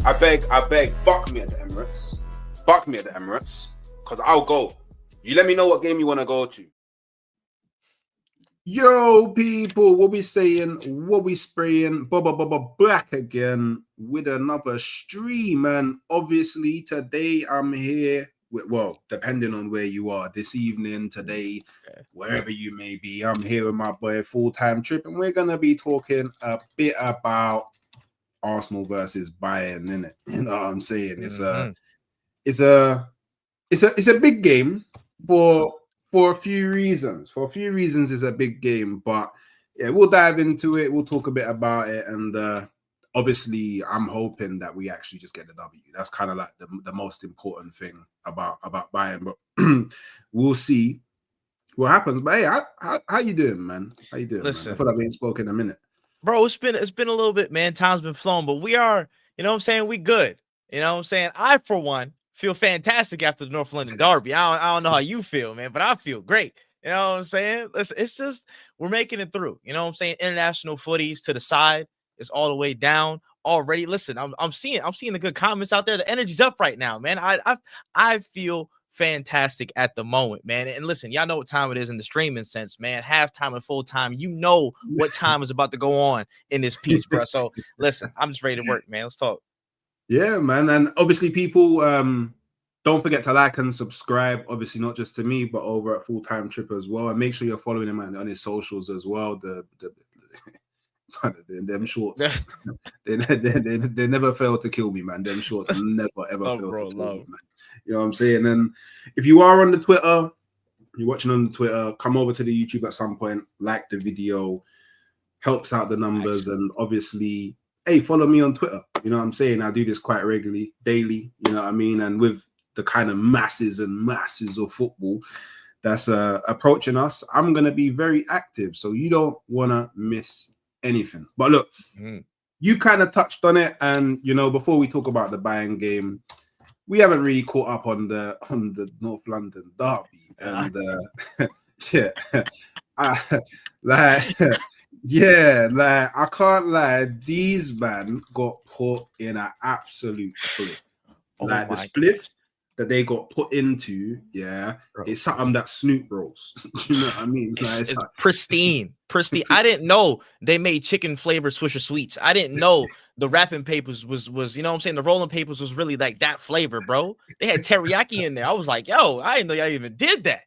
I beg, buck me at the Emirates. Buck me at the Emirates, because I'll go. You let me know what game you want to go to. Yo, people, what we saying, what we spraying, back again with another stream. And obviously today I'm here with, well, depending on where you are this evening, today, wherever you may be, I'm here with my boy Full-Time Trip, and we're going to be talking a bit about Arsenal versus Bayern, innit? You know what I'm saying? It's a big game for a few reasons. For a few reasons, it's a big game, but yeah, we'll dive into it. We'll talk a bit about it, and obviously, I'm hoping that we actually just get the W. That's kind of like the most important thing about Bayern, but we'll see what happens. But hey, how you doing, man? How you doing? Listen, man? I feel like we ain't spoken in a minute. Bro, it's been a little bit, man. Time's been flown, but we are, you know what I'm saying? We good. You know what I'm saying? I, for one, feel fantastic after the North London Derby. I don't know how you feel, man, but I feel great. You know what I'm saying? It's just, we're making it through. You know what I'm saying? International footies to the side. It's all the way down already. Listen, I'm seeing the good comments out there. The energy's up right now, man. I feel fantastic at the moment, man. And listen, y'all know what time it is in the streaming sense, man. Halftime and full time. You know what time is about to go on in this piece, bro. So listen, I'm just ready to work, man. Let's talk. Yeah, man. And obviously, people, don't forget to like and subscribe. Obviously, not just to me, but over at Full-Time Trip as well. And make sure you're following him on his socials as well. Them shorts, they never fail to kill me, man. Them shorts never ever fail to kill me, man. You know what I'm saying? And if you are on the Twitter, you're watching on the Twitter, come over to the YouTube at some point, like the video, helps out the numbers, and obviously, hey, follow me on Twitter. You know what I'm saying? I do this quite regularly, daily. You know what I mean? And with the kind of masses and masses of football that's approaching us, I'm gonna be very active, so you don't wanna miss anything. But look, you kind of touched on it, and you know, before we talk about the Bayern game, we haven't really caught up on the North London Derby, and I can't lie, these man got put in an absolute spliff. Like the spliff that they got put into, it's something that Snoop rolls. You know what I mean? It's like pristine. I didn't know they made chicken flavored Swisher Sweets. I didn't know the wrapping papers was you know what I'm saying? The rolling papers was really like that flavor, bro. They had teriyaki in there. I was like, yo, I didn't know y'all even did that.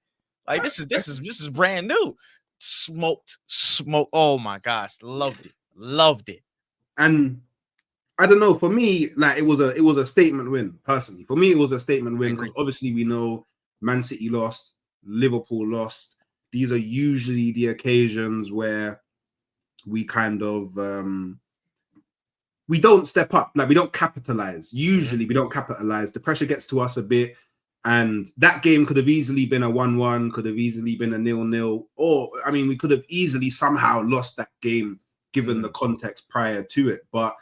Like this is brand new. Smoked. Oh my gosh, loved it. And I don't know. For me, like it was a statement win. Personally, for me, it was a statement win because obviously we know Man City lost, Liverpool lost. These are usually the occasions where we kind of we don't step up, like we don't capitalize. Usually, we don't capitalize. The pressure gets to us a bit, and that game could have easily been a 1-1, could have easily been a 0-0, or I mean, we could have easily somehow lost that game given the context prior to it, but.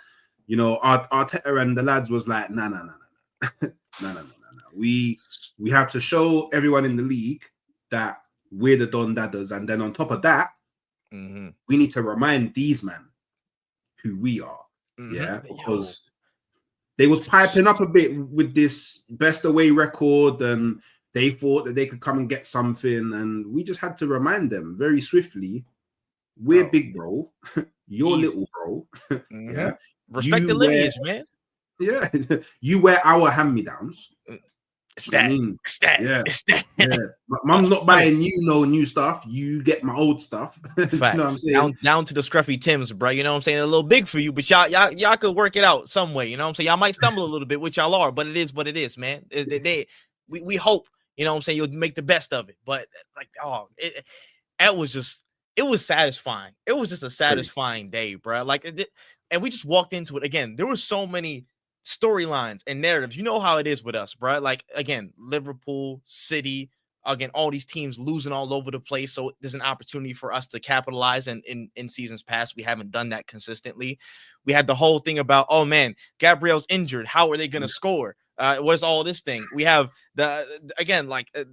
You know, Arteta and the lads was like, no. We have to show everyone in the league that we're the Don Dadders, and then on top of that, we need to remind these men who we are. Yeah, because they was piping up a bit with this best away record, and they thought that they could come and get something, and we just had to remind them very swiftly, we're big bro, you're little bro. Yeah. Respect the lineage, man. Yeah, you wear our hand-me-downs. It's that. Yeah. Mum's not buying you no new stuff. You get my old stuff. You know what I'm saying? Down to the scruffy Tims, bro. You know what I'm saying? A little big for you, but y'all could work it out some way. You know what I'm saying? Y'all might stumble a little bit, which y'all are, but it is what it is, man. We hope, you know what I'm saying, you'll make the best of it. But like, it was satisfying. It was just a satisfying day, bro. Like and we just walked into it again. There were so many storylines and narratives. You know how it is with us, bro. Like, again, Liverpool, City, again, all these teams losing all over the place. So there's an opportunity for us to capitalize. And in seasons past, we haven't done that consistently. We had the whole thing about, oh, man, Gabriel's injured. How are they going to score? Where's all this thing? We have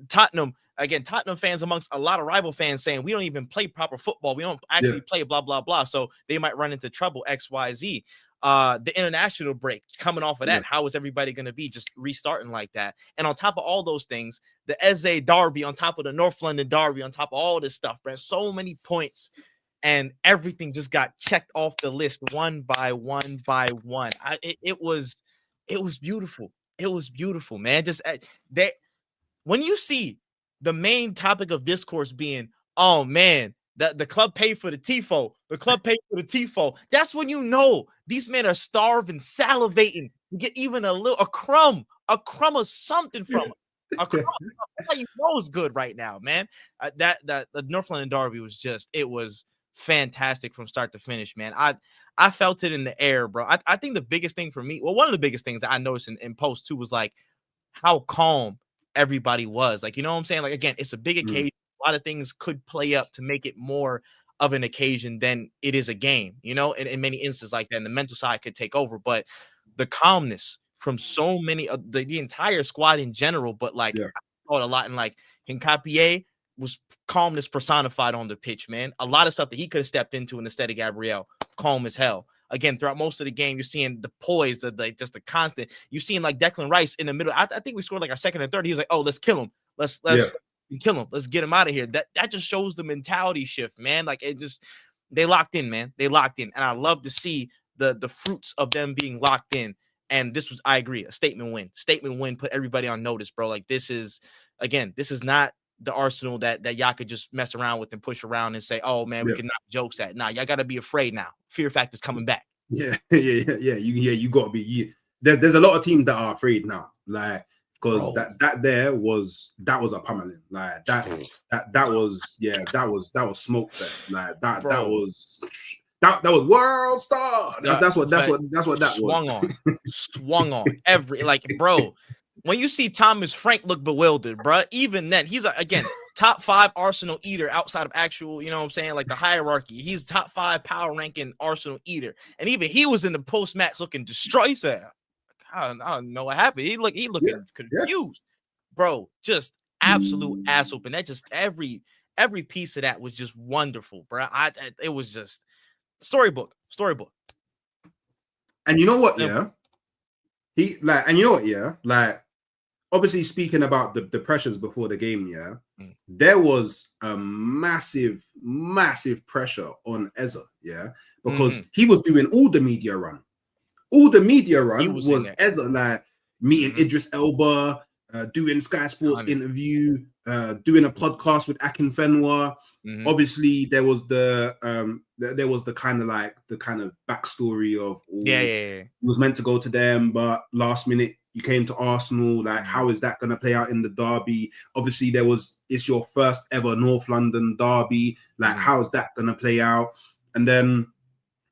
Tottenham. Again, Tottenham fans amongst a lot of rival fans saying we don't even play proper football. We don't actually play blah, blah, blah. So they might run into trouble, X, Y, Z. The international break coming off of that. How is everybody going to be just restarting like that? And on top of all those things, the Eze Derby, on top of the North London Derby, on top of all this stuff, man, so many points. And everything just got checked off the list one by one by one. It was beautiful. It was beautiful, man. Just that when you see the main topic of discourse being, oh man, the club paid for the tifo. The club paid for the tifo. That's when you know these men are starving, salivating to get even a crumb of something from them. A crumb. That's how you know it's good right now, man. The North London Derby was fantastic from start to finish, man. I felt it in the air, bro. I think the biggest thing for me, well, one of the biggest things that I noticed in post too was like how calm everybody was. Like, you know what I'm saying? Like, again, it's a big occasion. A lot of things could play up to make it more of an occasion than it is a game, you know, in many instances like that. And the mental side could take over, but the calmness from so many of the entire squad in general, but like I thought a lot in like Hincapié was calmness personified on the pitch, man. A lot of stuff that he could have stepped into instead of Gabriel, calm as hell. Again, throughout most of the game, you're seeing the poise, just the constant. You're seeing like Declan Rice in the middle. I think we scored like our second and third. He was like, "Oh, let's kill him. Let's kill him. Let's get him out of here." That just shows the mentality shift, man. Like they locked in, man. They locked in, and I love to see the fruits of them being locked in. And this was, I agree, a statement win. Statement win. Put everybody on notice, bro. Like this is not the Arsenal that y'all could just mess around with and push around and say, oh man, we can knock jokes at. Nah, y'all gotta be afraid now. Fear factor's coming back. You gotta be. There's a lot of teams that are afraid now, like because that was a pummeling. Like that was smoke fest. Like that was world star. That's what that swung on every bro. When you see Thomas Frank look bewildered, bro, even then, he's again top 5 Arsenal eater outside of actual, you know what I'm saying, like the hierarchy. He's top 5 power ranking Arsenal eater, and even he was in the post match looking destroyed. I don't know what happened. He looking confused, bro. Just absolute ass open. That just every piece of that was just wonderful, bro. It was just storybook. And you know what? Obviously speaking about the pressures before the game, there was a massive pressure on Eze, because he was doing all the media run. Was Eze, like meeting Idris Elba, doing Sky Sports interview, doing a podcast with Akinfenwa. Obviously there was the kind of backstory of he was meant to go to them, but last minute you came to Arsenal. Like, how is that going to play out in the derby? Obviously, it's your first ever North London derby. Like, how is that going to play out? And then,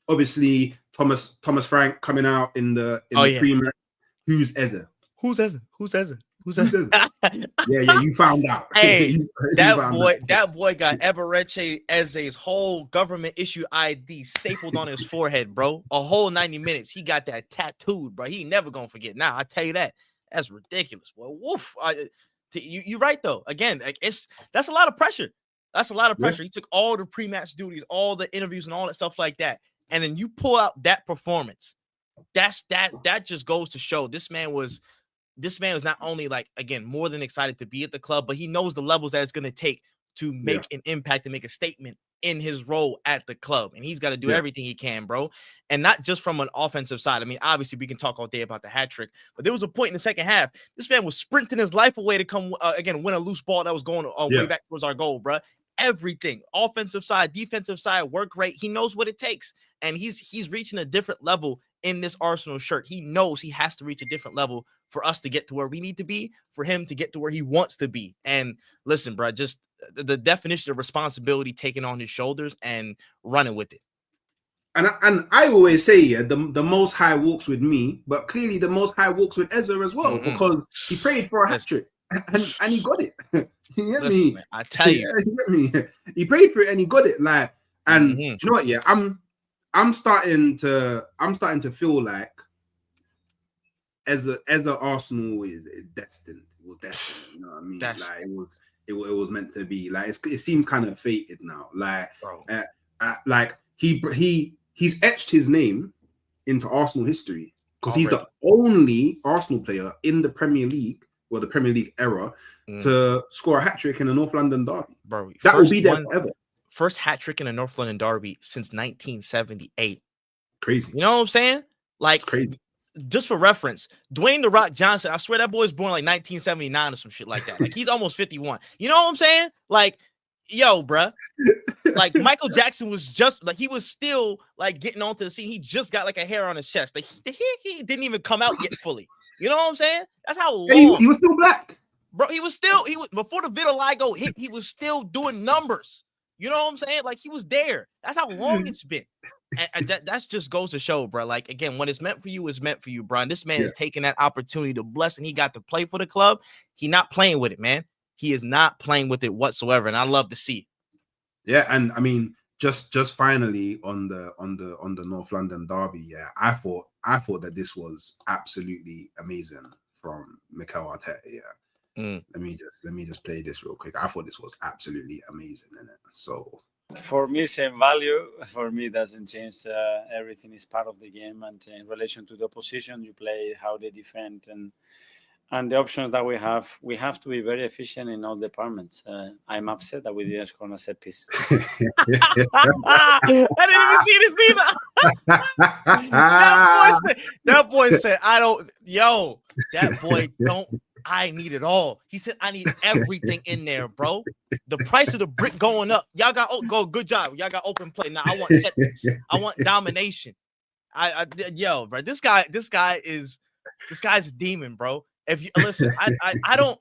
obviously, Thomas Frank coming out in the pre-match. Who's Eze? Who's Eze? You found out. Hey, that boy got Eberechi Eze's whole government issue ID stapled on his forehead, bro. A whole 90 minutes. He got that tattooed, bro. He never gonna forget. Now I tell you that's ridiculous. Well, woof. You're right though. Again, that's a lot of pressure. He took all the pre-match duties, all the interviews, and all that stuff like that, and then you pull out that performance. That just goes to show this man was not only more than excited to be at the club, but he knows the levels that it's going to take to make an impact and make a statement in his role at the club. And he's got to do everything he can, bro. And not just from an offensive side. I mean, obviously we can talk all day about the hat trick, but there was a point in the second half, this man was sprinting his life away to come win a loose ball that was going way back towards our goal, bro. Everything, offensive side, defensive side, work rate. He knows what it takes. And he's reaching a different level in this Arsenal shirt. He knows he has to reach a different level for us to get to where we need to be, for him to get to where he wants to be. And listen, bro, just the definition of responsibility taken on his shoulders and running with it. And I always say, the Most High walks with me, but clearly the Most High walks with Eze as well, because he prayed for a hat trick and he got it. You get me? Man, I tell you, he prayed for it and he got it. Like, and do you know what? Yeah, I'm starting to feel like as a Arsenal is destined. It was destined. You know what I mean? Like it was meant to be. Like it seems kind of fated now. Like like he's etched his name into Arsenal history because he's the only Arsenal player in the Premier League, well, the Premier League era, to score a hat trick in the North London derby. Bro, that will be there forever. First hat trick in a North London derby since 1978. Crazy. You know what I'm saying? Like, crazy. Just for reference, Dwayne "The Rock" Johnson, I swear that boy's born like 1979 or some shit like that. Like, he's almost 51. You know what I'm saying? Like, yo, bruh. Like, Michael Jackson was just like, he was still like getting onto the scene. He just got like a hair on his chest. Like, he didn't even come out yet fully. You know what I'm saying? That's how long. He was still black. Bro, he was before the vitiligo hit, he was still doing numbers. You know what I'm saying? Like, he was there. That's how long it's been. And that just goes to show, bro. Like, again, when it's meant for you, it's meant for you, bro. And this man is taking that opportunity to bless, and he got to play for the club. He not playing with it, man. He is not playing with it whatsoever, and I love to see it. Yeah, and I mean, just finally on the North London derby, yeah, I thought that this was absolutely amazing from Mikel Arteta. Yeah. Let me just play this real quick. I thought this was absolutely amazing, innit? So for me, same value. For me, it doesn't change. Everything is part of the game, and in relation to the opposition you play, how they defend, and the options that we have to be very efficient in all departments. I'm upset that we didn't score on a set piece. I didn't even see this neither. that boy said, that boy don't. I need it all. He said, I need everything in there, bro. The price of the brick going up. Y'all got good job. Y'all got open play. Now I want set piece. I want domination. Bro, this guy's a demon, bro. If you listen, I don't,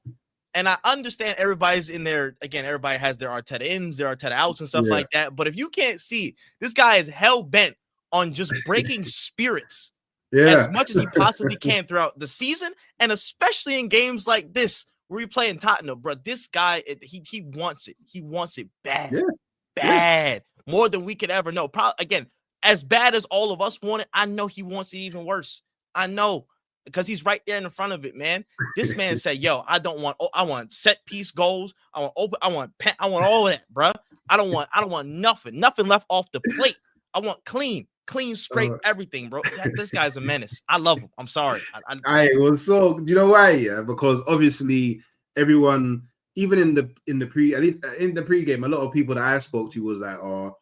and I understand everybody's in there. Again, everybody has their Arteta ins, their Arteta outs, and stuff like that. But if you can't see, this guy is hell bent on just breaking spirits. As much as he possibly can throughout the season, and especially in games like this where we play in Tottenham, bro. This guy, he wants it. He wants it bad, more than we could ever know. Probably, again, as bad as all of us want it, I know he wants it even worse. I know, because he's right there in the front of it, man. This man said, "Yo, I want set piece goals. I want I want all of that, bro. I don't want nothing left off the plate. I want clean, straight, everything, bro." This guy's a menace. I love him. I'm sorry. So you know why? Yeah, because obviously everyone, even in the pregame, a lot of people that I spoke to was like, "Oh,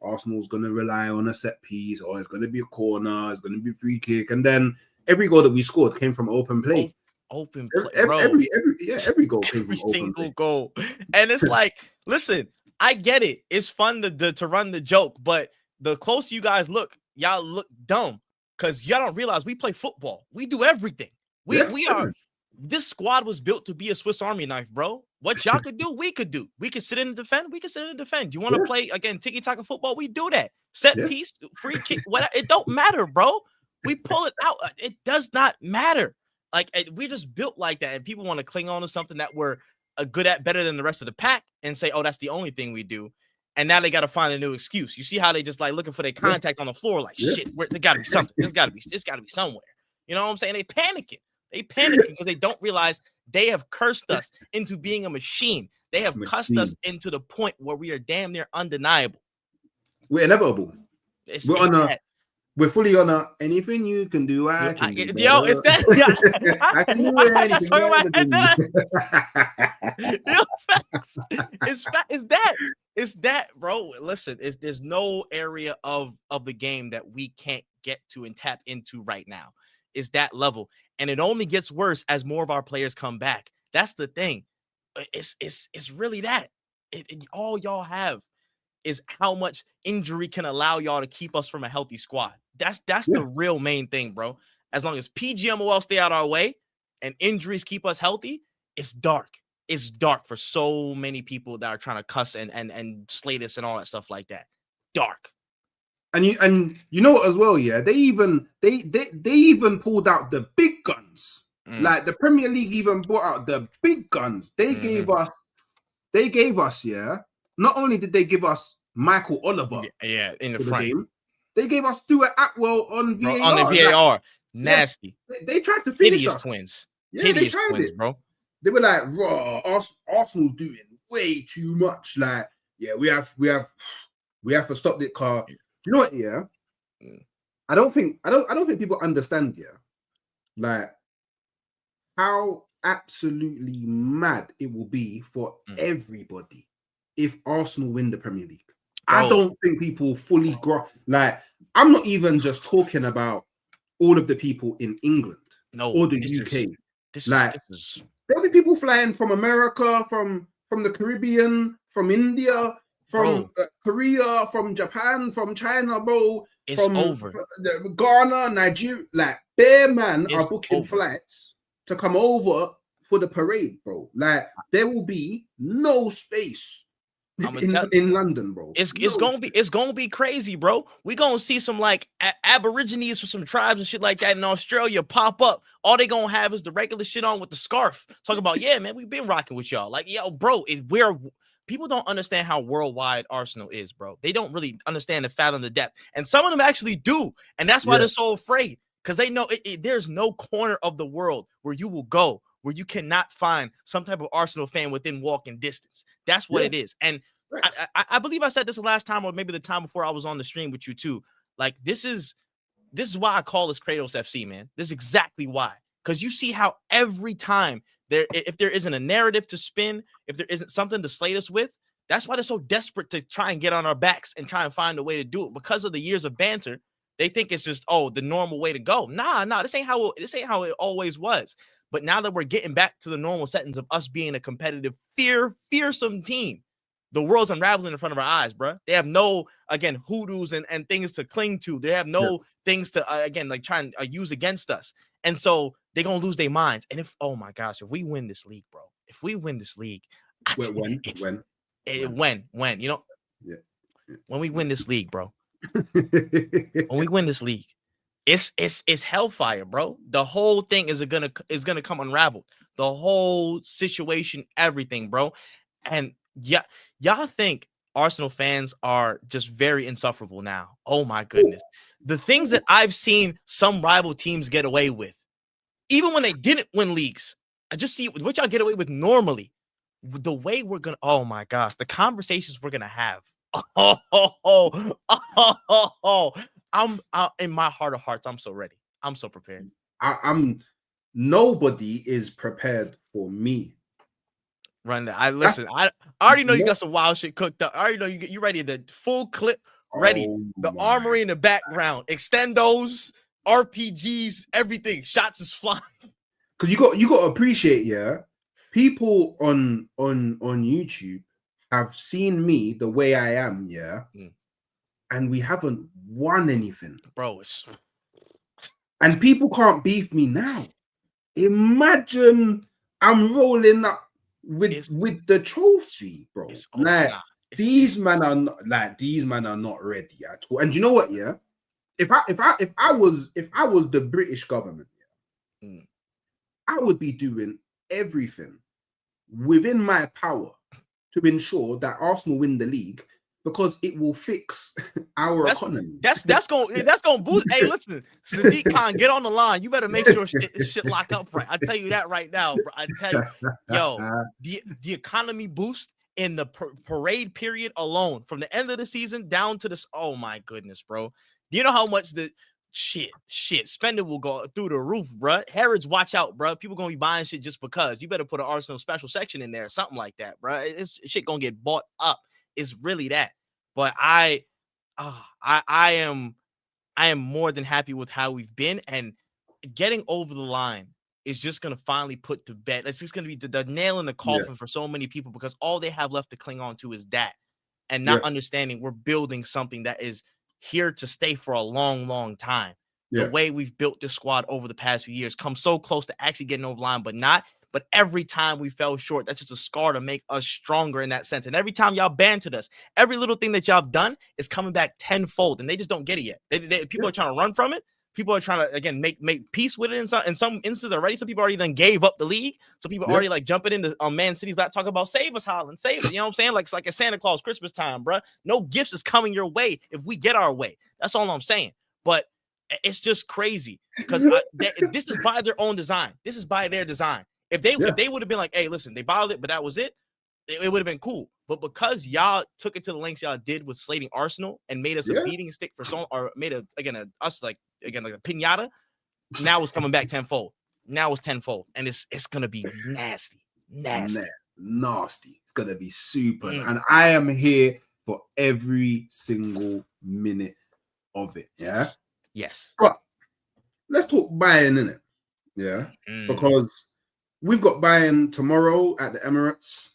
Arsenal's gonna rely on a set piece, or it's gonna be a corner, it's gonna be a free kick," and then every goal that we scored came from open play. Open play, bro. Every goal came from open play. Goal. And it's like, listen, I get it. It's fun to run the joke, but the closer you guys look, y'all look dumb because y'all don't realize we play football. We do everything. We are. This squad was built to be a Swiss Army knife, bro. What y'all could do, we could do. We could sit in and defend. We could sit in and defend. You want to play again tiki-taka football? We do that. Set piece, free kick, whatever. It don't matter, bro. We pull it out. It does not matter. Like, we're just built like that, and people want to cling on to something that we're good at, better than the rest of the pack, and say, "Oh, that's the only thing we do." And now they got to find a new excuse. You see how they just like looking for their contact on the floor, like shit. There got to be something. It's got to be somewhere. You know what I'm saying? They panicking because they don't realize they have cursed us into being a machine. They have cussed us into the point where we are damn near undeniable. We're inevitable. We're fully on a anything you can do. I can do. Yo, it's that. Yeah. I can do anything. It's that, bro. Listen, there's no area of the game that we can't get to and tap into right now. It's that level, and it only gets worse as more of our players come back. That's the thing. It's really that. All y'all have is how much injury can allow y'all to keep us from a healthy squad. That's the real main thing, bro. As long as PGMOL stay out our way and injuries keep us healthy, it's dark. It's dark for so many people that are trying to cuss and slate us and all that stuff like that. Dark. And you know what as well, yeah? They even pulled out the big guns. Like the Premier League even brought out the big guns. They gave us, yeah. Not only did they give us Michael Oliver, in the front, game, they gave us Stuart Atwell on VAR. On the VAR. Nasty. They tried to finish Hideous us. twins. Yeah, they Hideous tried twins, it. bro. They were like, raw, Arsenal's doing way too much. Like, yeah, we have to stop this car. You know what? Yeah, I don't think people understand. Yeah, like how absolutely mad it will be for everybody if Arsenal win the Premier League. Bro. I don't think people fully like. I'm not even just talking about all of the people in England or the UK. There'll be people flying from America, from the Caribbean, from India, from Korea, from Japan, from China, bro. It's over. From Ghana, Nigeria, like bare man are booking flights to come over for the parade, bro. Like there will be no space in London, bro. It's gonna be crazy, bro. We gonna see some like aborigines from some tribes and shit like that in Australia pop up. All they gonna have is the regular shit on with the scarf. Talking about, yeah, man, we've been rocking with y'all. Like, yo, bro, people don't understand how worldwide Arsenal is, bro. They don't really understand and fathom the depth, and some of them actually do, and that's why they're so afraid, because they know there's no corner of the world where you will go where you cannot find some type of Arsenal fan within walking distance. That's what it is. And I believe I said this the last time, or maybe the time before I was on the stream with you too. Like, this is why I call this Kratos FC, man. This is exactly why. Because you see how every time if there isn't a narrative to spin, if there isn't something to slate us with, that's why they're so desperate to try and get on our backs and try and find a way to do it. Because of the years of banter, they think it's just, the normal way to go. Nah, this ain't how it always was. But now that we're getting back to the normal settings of us being a competitive, fearsome team, the world's unraveling in front of our eyes, bro. They have no, again, hoodoos and things to cling to. They have no things to, try and use against us. And so they're going to lose their minds. And oh my gosh, if we win this league, bro, when, you know, when we win this league, bro, when we win this league, it's hellfire, bro. The whole thing is gonna come unraveled. The whole situation, everything, bro. And yeah, y'all think Arsenal fans are just very insufferable now. Oh my goodness. The things that I've seen some rival teams get away with, even when they didn't win leagues, I just see what y'all get away with normally. The way we're gonna, oh my gosh, the conversations we're gonna have. I'm in my heart of hearts. I'm so ready. I'm so prepared. Nobody is prepared for me. Run that. I already know you got some wild shit cooked up. I already know you ready. The full clip ready. The armory in the background. Extendos, RPGs, everything. Shots is flying. Because you got to appreciate, people on YouTube have seen me the way I am, and we haven't won anything, bro. And people can't beef me now. Imagine I'm rolling up with the trophy, bro. These men are not ready at all. And you know what? If I was the British government, I would be doing everything within my power to ensure that Arsenal win the league, because it will fix our economy. That's gonna boost. Hey, listen, Sadiq Khan, get on the line. You better make sure shit lock up right. I tell you that right now, bro. I tell you, the economy boost in the parade period alone, from the end of the season down to this. Oh my goodness, bro. Do you know how much the shit spending will go through the roof, bro? Harrods, watch out, bro. People gonna be buying shit just because. You better put an Arsenal special section in there, or something like that, bro. It's shit gonna get bought up. It's really that. But I am more than happy with how we've been, and getting over the line is just gonna finally put to bed. It's just gonna be the nail in the coffin for so many people, because all they have left to cling on to is that, and not understanding we're building something that is here to stay for a long, long time. The way we've built this squad over the past few years, come so close to actually getting over the line, but not. But every time we fell short, that's just a scar to make us stronger in that sense. And every time y'all bantered us, every little thing that y'all have done is coming back tenfold, and they just don't get it yet. People are trying to run from it. People are trying to, again, make peace with it in some instances already. Some people already done gave up the league. Some people already like jumping into Man City's lap talking about save us, Holland, save us. You know what I'm saying? Like it's like a Santa Claus Christmas time, bro. No gifts is coming your way if we get our way. That's all I'm saying. But It's just crazy because this is by their own design. This is by their design. If they would have been like, hey, listen, they bottled it, but that was it, it would have been cool. But because y'all took it to the lengths y'all did with slating Arsenal and made us a beating stick for so, or made a pinata, now it's coming back tenfold. Now it's tenfold, and it's gonna be nasty. Nasty. It's gonna be super, and I am here for every single minute of it. Yeah. Yes. But let's talk Bayern, innit? Yeah. Because we've got Bayern tomorrow at the Emirates.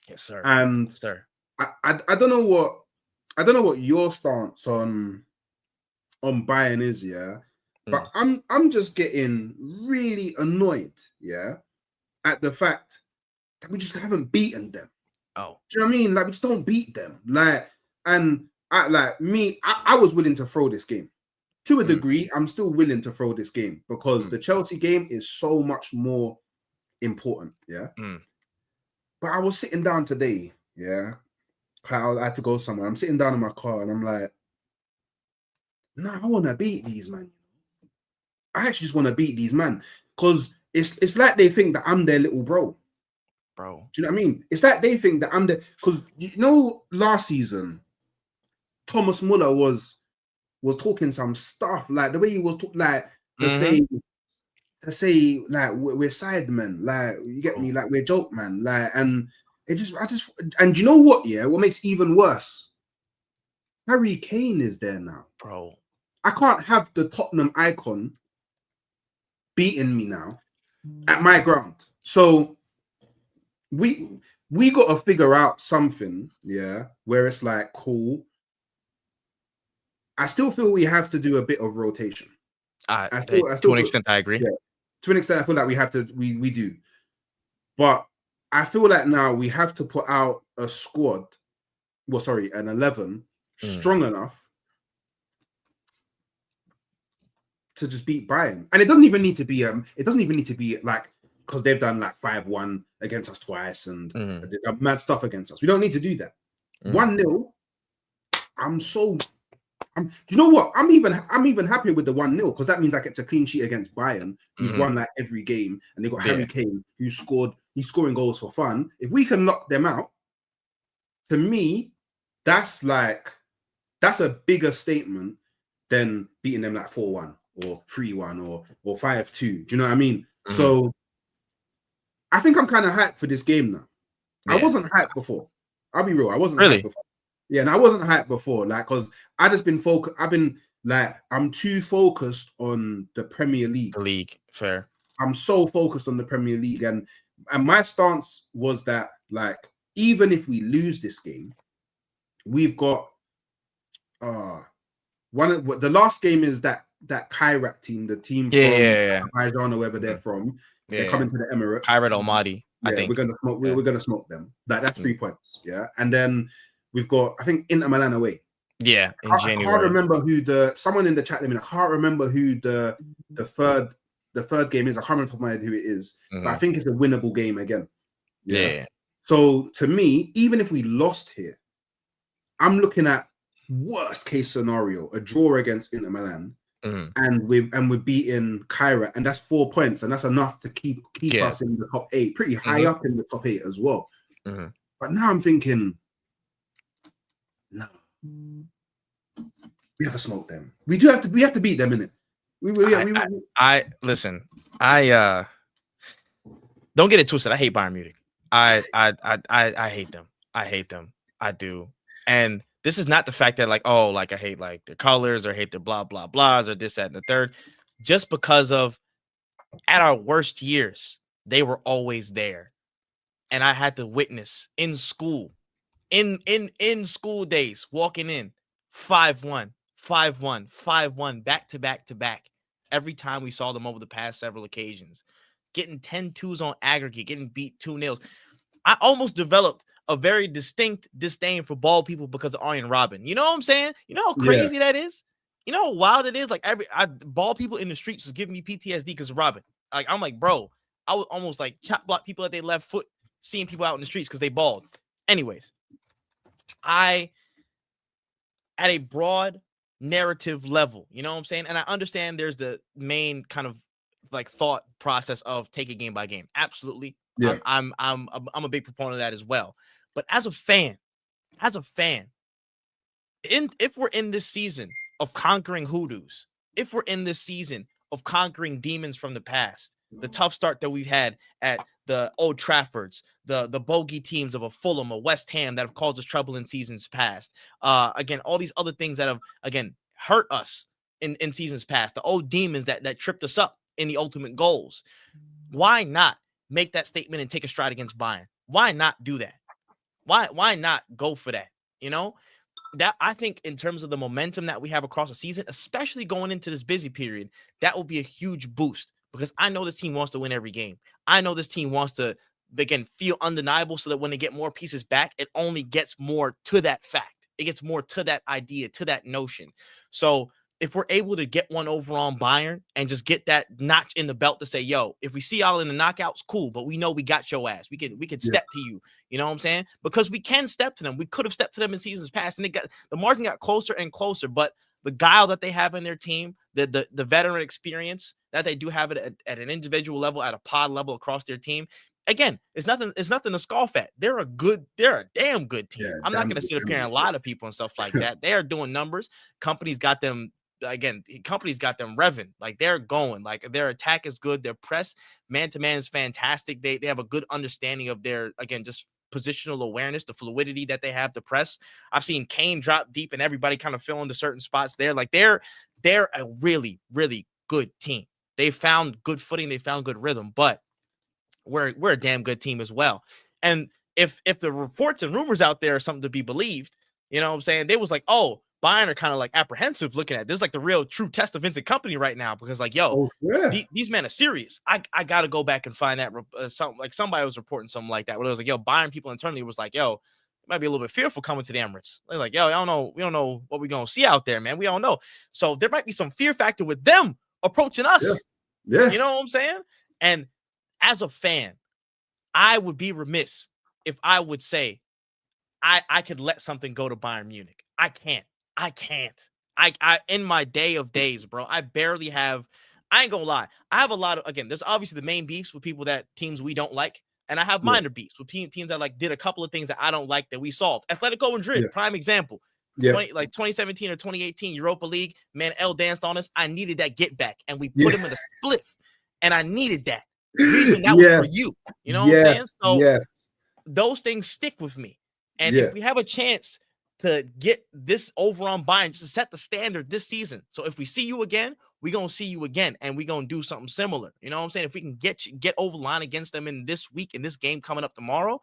Yes, sir. And yes, sir. I don't know what your stance on Bayern is, yeah. But I'm just getting really annoyed, yeah, at the fact that we just haven't beaten them. Oh, do you know what I mean? Like, we just don't beat them. Like, and I was willing to throw this game. To a degree, I'm still willing to throw this game because the Chelsea game is so much more important, yeah. But I was sitting down today, yeah. I had to go somewhere. I'm sitting down in my car and I'm like, nah, I want to beat these, man. I actually just want to beat these, man. Because it's like they think that I'm their little bro. Do you know what I mean? It's like they think that I'm because last season, Thomas Muller was talking some stuff, like the way he was to say like we're sidemen, like, you get me, like we're joke man, like, and and you know what? Yeah, what makes it even worse? Harry Kane is there now, bro. I can't have the Tottenham icon beating me now at my ground. So we got to figure out something, yeah, where it's like, cool. I still feel we have to do a bit of rotation. To an extent, I agree. Yeah, to an extent, I feel like we have to. We do, but I feel like now we have to put out a squad. Well, sorry, an 11 strong enough to just beat Bayern, and it doesn't even need to be. It doesn't even need to be like, because they've done like 5-1 against us twice and mad stuff against us. We don't need to do that. 1-0. Do you know what? I'm even happier with the 1-0 because that means I kept a clean sheet against Bayern, who's won like every game, and they got Harry Kane, he's scoring goals for fun. If we can lock them out, to me, that's a bigger statement than beating them like 4-1 or 3-1 or 5-2. Do you know what I mean? So I think I'm kind of hyped for this game now. I wasn't hyped before. I'll be real. I wasn't hyped before. Yeah, and I wasn't hyped before, like, because I just been focused. I've been like, I'm too focused on the Premier League. The league, fair. I'm so focused on the Premier League, and my stance was that, like, even if we lose this game, we've got the last game is that Kairat team, the team from Azerbaijan or wherever they're from. They're coming to the Emirates. Kairat Almaty. I think we're gonna smoke them. That's 3 points. Yeah, and then we've got, I think, Inter Milan away. Yeah, in January. I can't remember who someone in the chat. I mean, I can't remember who the third game is. I can't remember off the top of my head who it is, but I think it's a winnable game again. Yeah. So to me, even if we lost here, I'm looking at worst case scenario, a draw against Inter Milan, and we're beating Kairat, and that's 4 points, and that's enough to keep us in the top 8, pretty high up in the top 8 as well. But now I'm thinking, no, we have to smoke them. We have to beat them, innit? Listen. Don't get it twisted. I hate Bayern Munich. I hate them. I hate them. I do. And this is not the fact that, like, oh, like, I hate like their colors or hate their blah blah blahs or this, that, and the third. Just because of, at our worst years, they were always there, and I had to witness in school. In school days, walking in 5-1, 5-1, 5-1, back to back to back. Every time we saw them over the past several occasions, getting 10-2s on aggregate, getting beat 2-0. I almost developed a very distinct disdain for ball people because of Arjen Robben. You know what I'm saying? You know how crazy that is? You know how wild it is? Like, ball people in the streets was giving me PTSD because of Robben. Like, I'm like, bro, I would almost like chop block people at their left foot, seeing people out in the streets because they balled. Anyways, at a broad narrative level. You know what I'm saying? And I understand there's the main kind of like thought process of take it game by game. Absolutely. Yeah. I'm a big proponent of that as well. But as a fan, if we're in this season of conquering hoodoos, if we're in this season of conquering demons from the past, the tough start that we've had at the Old Traffords, the bogey teams of a Fulham, a West Ham that have caused us trouble in seasons past. Again, all these other things that have, again, hurt us in seasons past, the old demons that tripped us up in the ultimate goals. Why not make that statement and take a stride against Bayern? Why not do that? Why not go for that? You know, that I think in terms of the momentum that we have across the season, especially going into this busy period, that will be a huge boost because I know this team wants to win every game. I know this team wants to, again, feel undeniable so that when they get more pieces back, it only gets more to that fact. It gets more to that idea, to that notion. So if we're able to get one over on Bayern and just get that notch in the belt to say, yo, if we see y'all in the knockouts, cool, but we know we got your ass. We can step to you. You know what I'm saying? Because we can step to them. We could have stepped to them in seasons past, and the margin got closer and closer. But the guile that they have in their team, the veteran experience that they do have it at an individual level, at a pod level across their team. Again, it's nothing to scoff at. They're a damn good team. Yeah, I'm not going to sit up here and lie to people and stuff like that. They are doing numbers. Company's got them revving. Like they're going. Like their attack is good. Their press man-to-man is fantastic. They have a good understanding of their, again, just positional awareness, the fluidity that they have to press. I've seen Kane drop deep and everybody kind of fill into certain spots there. Like they're a really, really good team. They found good footing. They found good rhythm, but we're a damn good team as well. And if the reports and rumors out there are something to be believed, you know what I'm saying? They was like, oh, Bayern are kind of like apprehensive looking at this, like the real true test of Vincent Kompany right now, because like, yo, these men are serious. I got to go back and find that somebody was reporting something like that, where it was like, yo, Bayern people internally was like, yo, it might be a little bit fearful coming to the Emirates. They're like, yo, we don't know what we're going to see out there, man. We don't know. So there might be some fear factor with them approaching us. Yeah. You know what I'm saying? And as a fan, I would be remiss if I would say I could let something go to Bayern Munich. I can't. I in my day of days, bro, I barely have, I ain't gonna lie. I have a lot of, again, there's obviously the main beefs with people teams we don't like. And I have minor beefs with teams that like did a couple of things that I don't like that we solved. Atletico Madrid, prime example. 2017 or 2018 Europa League, man, L danced on us. I needed that get back, and we put him in a spliff, and I needed that. Reason that was for you. You know what I'm saying? So those things stick with me. And if we have a chance to get this over on Bayern, just to set the standard this season. So if we see you again, we're going to see you again, and we're going to do something similar. You know what I'm saying? If we can get over the line against them in this week, in this game coming up tomorrow,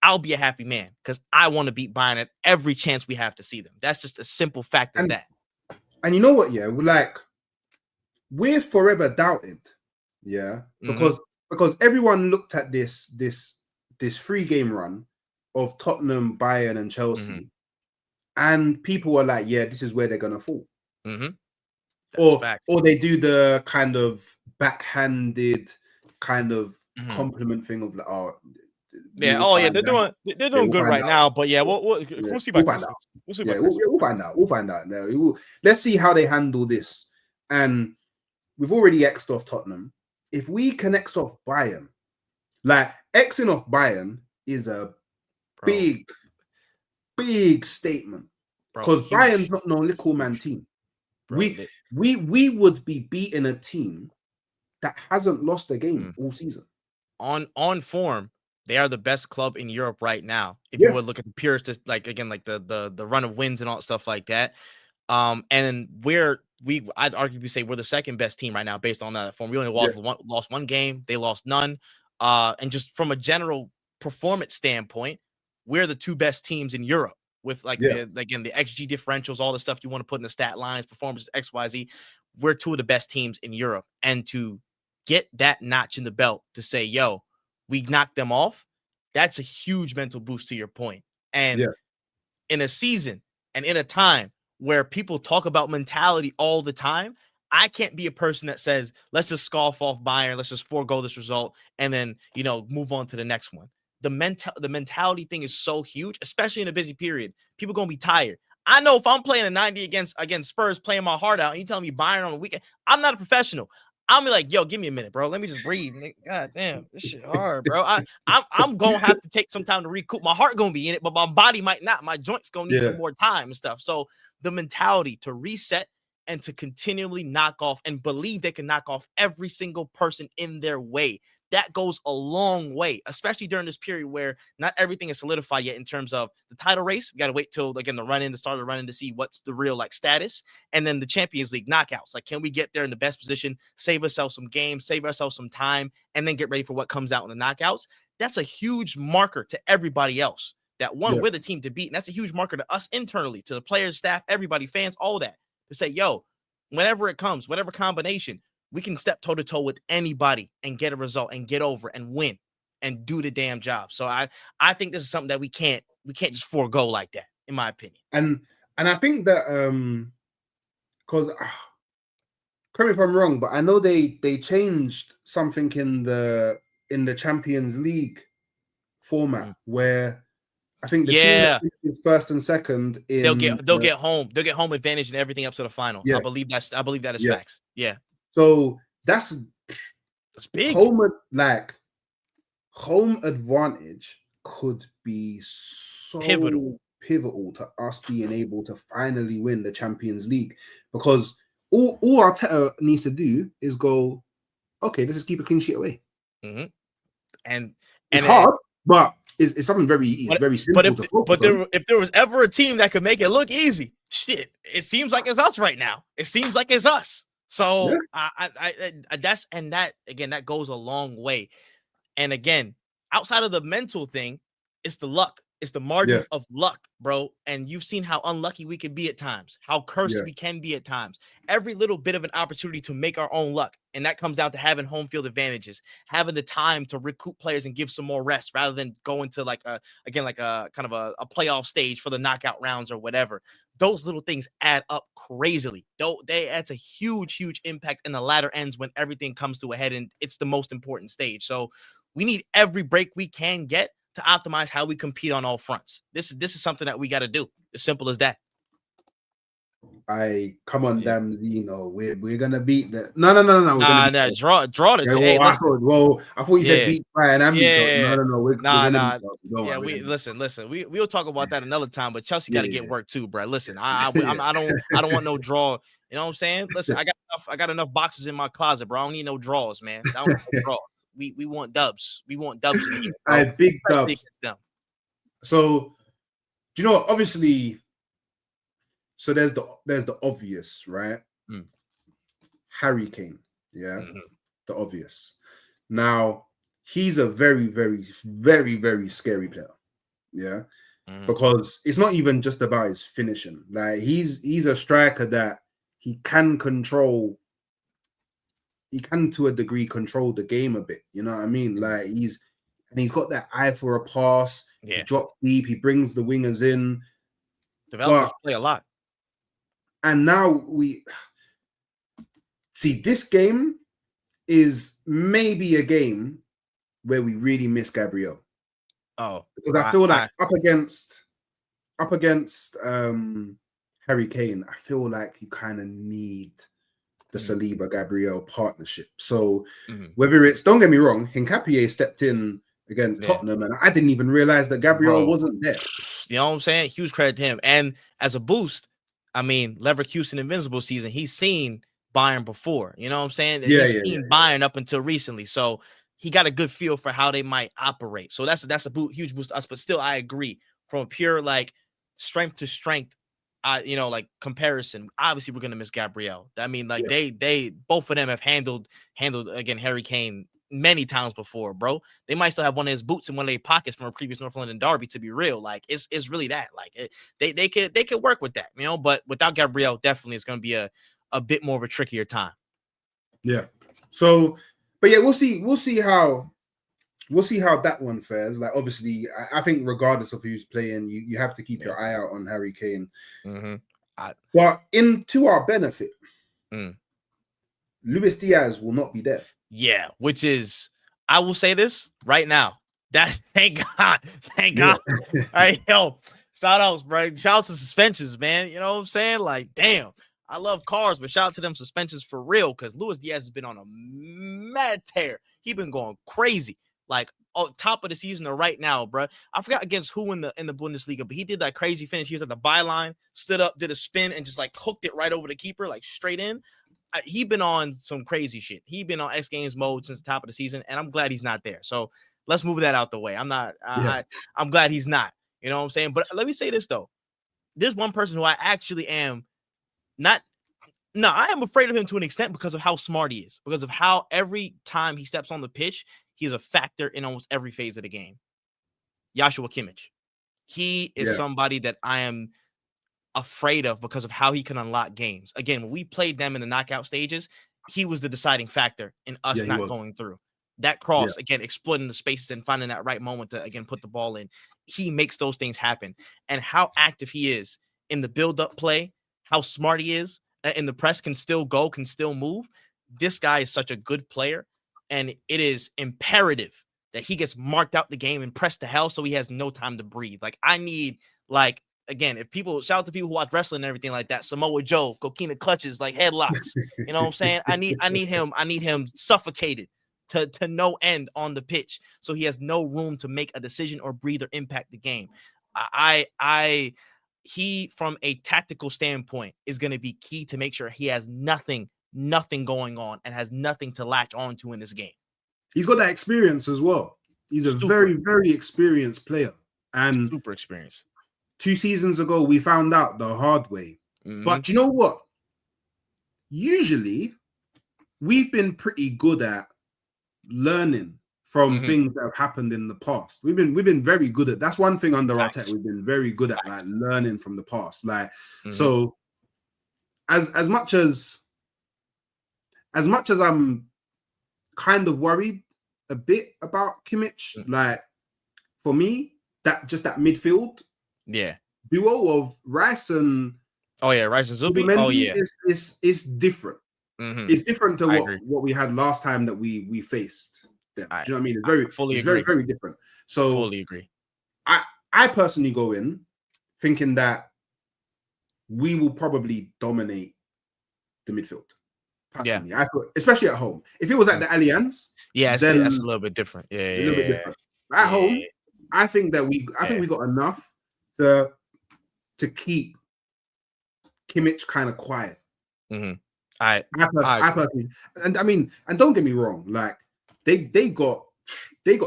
I'll be a happy man because I want to beat Bayern at every chance we have to see them. That's just a simple fact of that. And you know what? Yeah, we're forever doubted. Yeah, because everyone looked at this 3-game run of Tottenham, Bayern, and Chelsea, and people were like, "Yeah, this is where they're gonna fall." Or they do the kind of backhanded kind of compliment thing of like, "Oh, they're doing good right now." But we'll see. We'll find out. We'll find out. Let's see how they handle this. And we've already X'd off Tottenham. If we can X off Bayern, like Xing off Bayern is a big statement, because Bayern's not no little man team. We would be beating a team that hasn't lost a game all season. On form, they are the best club in Europe right now. If you would look at the purest, like again, like the run of wins and all stuff like that. And I'd arguably say we're the second best team right now based on that form. We only lost one game. They lost none. And just from a general performance standpoint, we're the two best teams in Europe with the XG differentials, all the stuff you want to put in the stat lines, performances, XYZ. We're two of the best teams in Europe. And to get that notch in the belt to say, yo, we knocked them off, that's a huge mental boost to your point. And in a season and in a time where people talk about mentality all the time, I can't be a person that says, let's just scoff off Bayern, let's just forego this result, and then, move on to the next one. The mentality thing is so huge, especially in a busy period. People going to be tired. I know if I'm playing a 90 against Spurs, playing my heart out, and you tell me Bayern on the weekend, I'm not a professional. I'm be like, yo, give me a minute, bro. Let me just breathe. God damn, this shit hard, bro. I'm gonna have to take some time to recoup. My heart gonna be in it, but my body might not. My joints gonna need some more time and stuff. So the mentality to reset and to continually knock off and believe they can knock off every single person in their way. That goes a long way, especially during this period where not everything is solidified yet in terms of the title race. We got to wait till again the start of the run-in to see what's the real like status, and then the Champions League knockouts. Like, can we get there in the best position, save ourselves some games, save ourselves some time, and then get ready for what comes out in the knockouts? That's a huge marker to everybody else. That one, we're the team to beat, and that's a huge marker to us internally, to the players, staff, everybody, fans, all that, to say, yo, whenever it comes, whatever combination, we can step toe-to-toe with anybody and get a result and get over and win and do the damn job. So I think this is something that we can't just forego like that, in my opinion. And I think that because correct me if I'm wrong, but I know they changed something in the Champions League format where I think the team that is first and second they'll get home advantage and everything up to the final. I believe that is facts. Yeah. So that's big. Home advantage could be so pivotal to us being able to finally win the Champions League, because all Arteta needs to do is go, okay, let's just keep a clean sheet away. And it's hard, but it's something very simple to focus on. If there was ever a team that could make it look easy, shit, it seems like it's us right now. It seems like it's us. So that goes a long way. And again, outside of the mental thing, it's the luck. It's the margins of luck, bro. And you've seen how unlucky we can be at times, how cursed we can be at times. Every little bit of an opportunity to make our own luck. And that comes down to having home field advantages, having the time to recoup players and give some more rest rather than going to like a kind of a playoff stage for the knockout rounds or whatever. Those little things add up crazily. That's a huge impact in the latter ends when everything comes to a head and it's the most important stage. So we need every break we can get to optimize how we compete on all fronts. This is something that we got to do. As simple as that. Come on, damn, we're gonna beat the no. Draw the hey, I thought you said beat Bayern and no, we're gonna listen. We'll talk about that another time, but Chelsea got to get work too, bro. Listen, I don't want no draw. You know what I'm saying? Listen, I got enough boxes in my closet, bro. I don't need no draws, man. I don't need no draws. We want dubs. We want dubs in here. I big dubs. So, do you know? Obviously, so there's the obvious, right? Harry Kane, the obvious. Now he's a very, very, very, very scary player, because it's not even just about his finishing. Like he's a striker that he can control. He can, to a degree, control the game a bit. You know what I mean? Like he's got that eye for a pass. He drops deep. He brings the wingers in. Developers play a lot. And now we see this game is maybe a game where we really miss Gabriel. Oh, because I feel like up against Harry Kane, I feel like you kind of need the Saliba Gabriel partnership. So whether it's, don't get me wrong, Hincapié stepped in against Tottenham, and I didn't even realize that Gabriel wasn't there. You know what I'm saying? Huge credit to him. And as a boost, I mean, Leverkusen Invincible season, he's seen Bayern before. You know what I'm saying? He's seen Bayern up until recently. So he got a good feel for how they might operate. So that's a huge boost to us. But still, I agree, from a pure like strength to strength, like comparison, obviously we're gonna miss Gabriel. I mean, like they both of them have handled again Harry Kane many times before, bro. They might still have one of his boots in one of their pockets from a previous North London derby, to be real. Like it's really that. Like they could work with that, but without Gabriel, definitely it's gonna be a bit more of a trickier time. Yeah. So, but yeah, we'll see how that one fares. Like, obviously, I think regardless of who's playing, you have to keep your eye out on Harry Kane. But to our benefit, Luis Diaz will not be there. Yeah, which is, I will say this right now. That thank God. All right, Shout outs, bro. Shout out to suspensions, man. You know what I'm saying? Like, damn. I love cars, but shout out to them suspensions for real, because Luis Diaz has been on a mad tear. He been going crazy, like top of the season or right now, bro. I forgot against who in the Bundesliga, but he did that crazy finish. He was at the byline, stood up, did a spin, and just like hooked it right over the keeper, like straight in. He been on some crazy shit. He been on X Games mode since the top of the season, and I'm glad he's not there. So let's move that out the way. I'm glad he's not. You know what I'm saying? But let me say this though. There's one person who I actually am I am afraid of him to an extent because of how smart he is, because of how every time he steps on the pitch, he's a factor in almost every phase of the game. Joshua Kimmich. He is somebody that I am afraid of because of how he can unlock games. Again, when we played them in the knockout stages, he was the deciding factor in us not going through. That cross, again, exploiting the spaces and finding that right moment to, again, put the ball in. He makes those things happen. And how active he is in the build-up play, how smart he is in the press, can still go, can still move. This guy is such a good player, and it is imperative that he gets marked out the game and pressed to hell so he has no time to breathe. Like, I need, like, again, if people, shout out to people who watch wrestling and everything like that, Samoa Joe, coquina clutches, like headlocks. You know what I'm saying? I need him suffocated to no end on the pitch, so he has no room to make a decision or breathe or impact the game. He, from a tactical standpoint, is going to be key to make sure he has nothing going on and has nothing to latch onto in this game. He's got that experience as well. He's a very, very experienced player. And super experienced. 2 seasons ago, we found out the hard way. But you know what? Usually, we've been pretty good at learning from things that have happened in the past. We've been very good at. That's one thing under Arteta. We've been very good at like learning from the past. Like so, as much as I'm kind of worried a bit about Kimmich, like for me, that midfield duo of Rice and Rice and Zubi. It's different. It's different to what we had last time that we faced them. Do you know what I mean? It's very, very different. So fully agree. I personally go in thinking that we will probably dominate the midfield. Personally, I thought, especially at home. If it was at the Allianz, then that's a little bit different. A little bit different. At home, I think that we got enough to keep Kimmich kind of quiet. I personally, and I mean, and don't get me wrong, like they got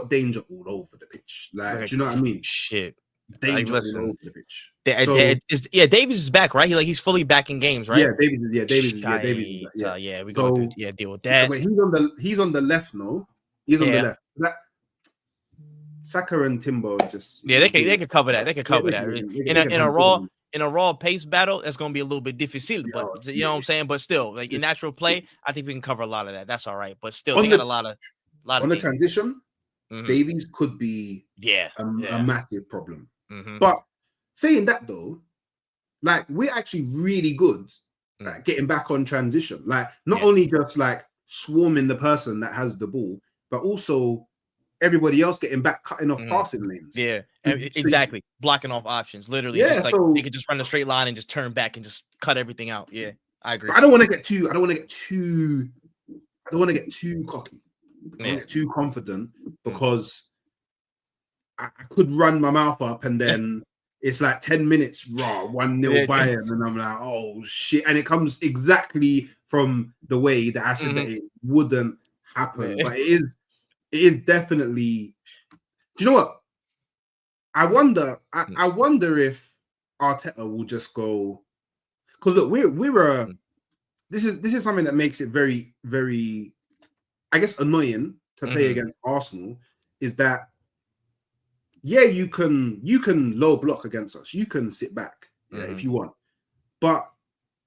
danger all over the pitch. Like, do you know what I mean? Shit, danger all over the pitch. Davies is back, right? He's fully back in games, right? Yeah, Davies is back. We go deal with that. He's on the left, no? He's on the left. That Saka and Timbo just they can cover that. They can cover that in a raw pace battle. That's gonna be a little bit difficult, but you know what I'm saying. But still, like in natural play, I think we can cover a lot of that. That's all right. But still, they got a lot of the transition. Davies could be a massive problem. But saying that though, like we're actually really good at getting back on transition. Like not only just like swarming the person that has the ball, but also everybody else getting back, cutting off passing lanes. Yeah, exactly. Blocking off options. Literally, just like they could just run a straight line and just turn back and just cut everything out. Yeah, I agree. But I don't want to get too cocky. I don't get too confident because I could run my mouth up and then it's like 10 minutes raw, 1-0 Bayern, and I'm like, oh shit. And it comes exactly from the way that I said that it wouldn't happen. But it is definitely. Do you know what? I wonder if Arteta will just go, because look, this is something that makes it very, very, I guess, annoying to play against Arsenal, is that you can low block against us, you can sit back if you want, but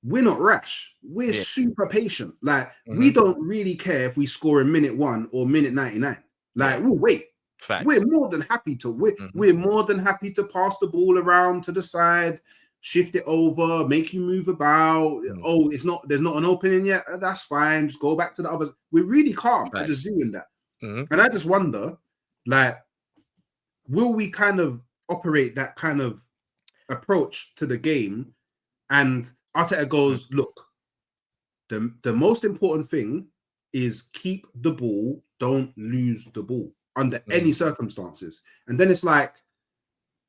we're not rash. We're super patient. Like we don't really care if we score in minute 1 or minute 99. Like we'll wait. Fact. We're more than happy to. We're more than happy to pass the ball around to the side, shift it over, make you move about. Oh, there's not an opening yet. That's fine. Just go back to the others. We're really calm at just doing that. And I just wonder, like, will we kind of operate that kind of approach to the game, and Arteta goes, look, the most important thing is keep the ball, don't lose the ball under any circumstances. And then it's like,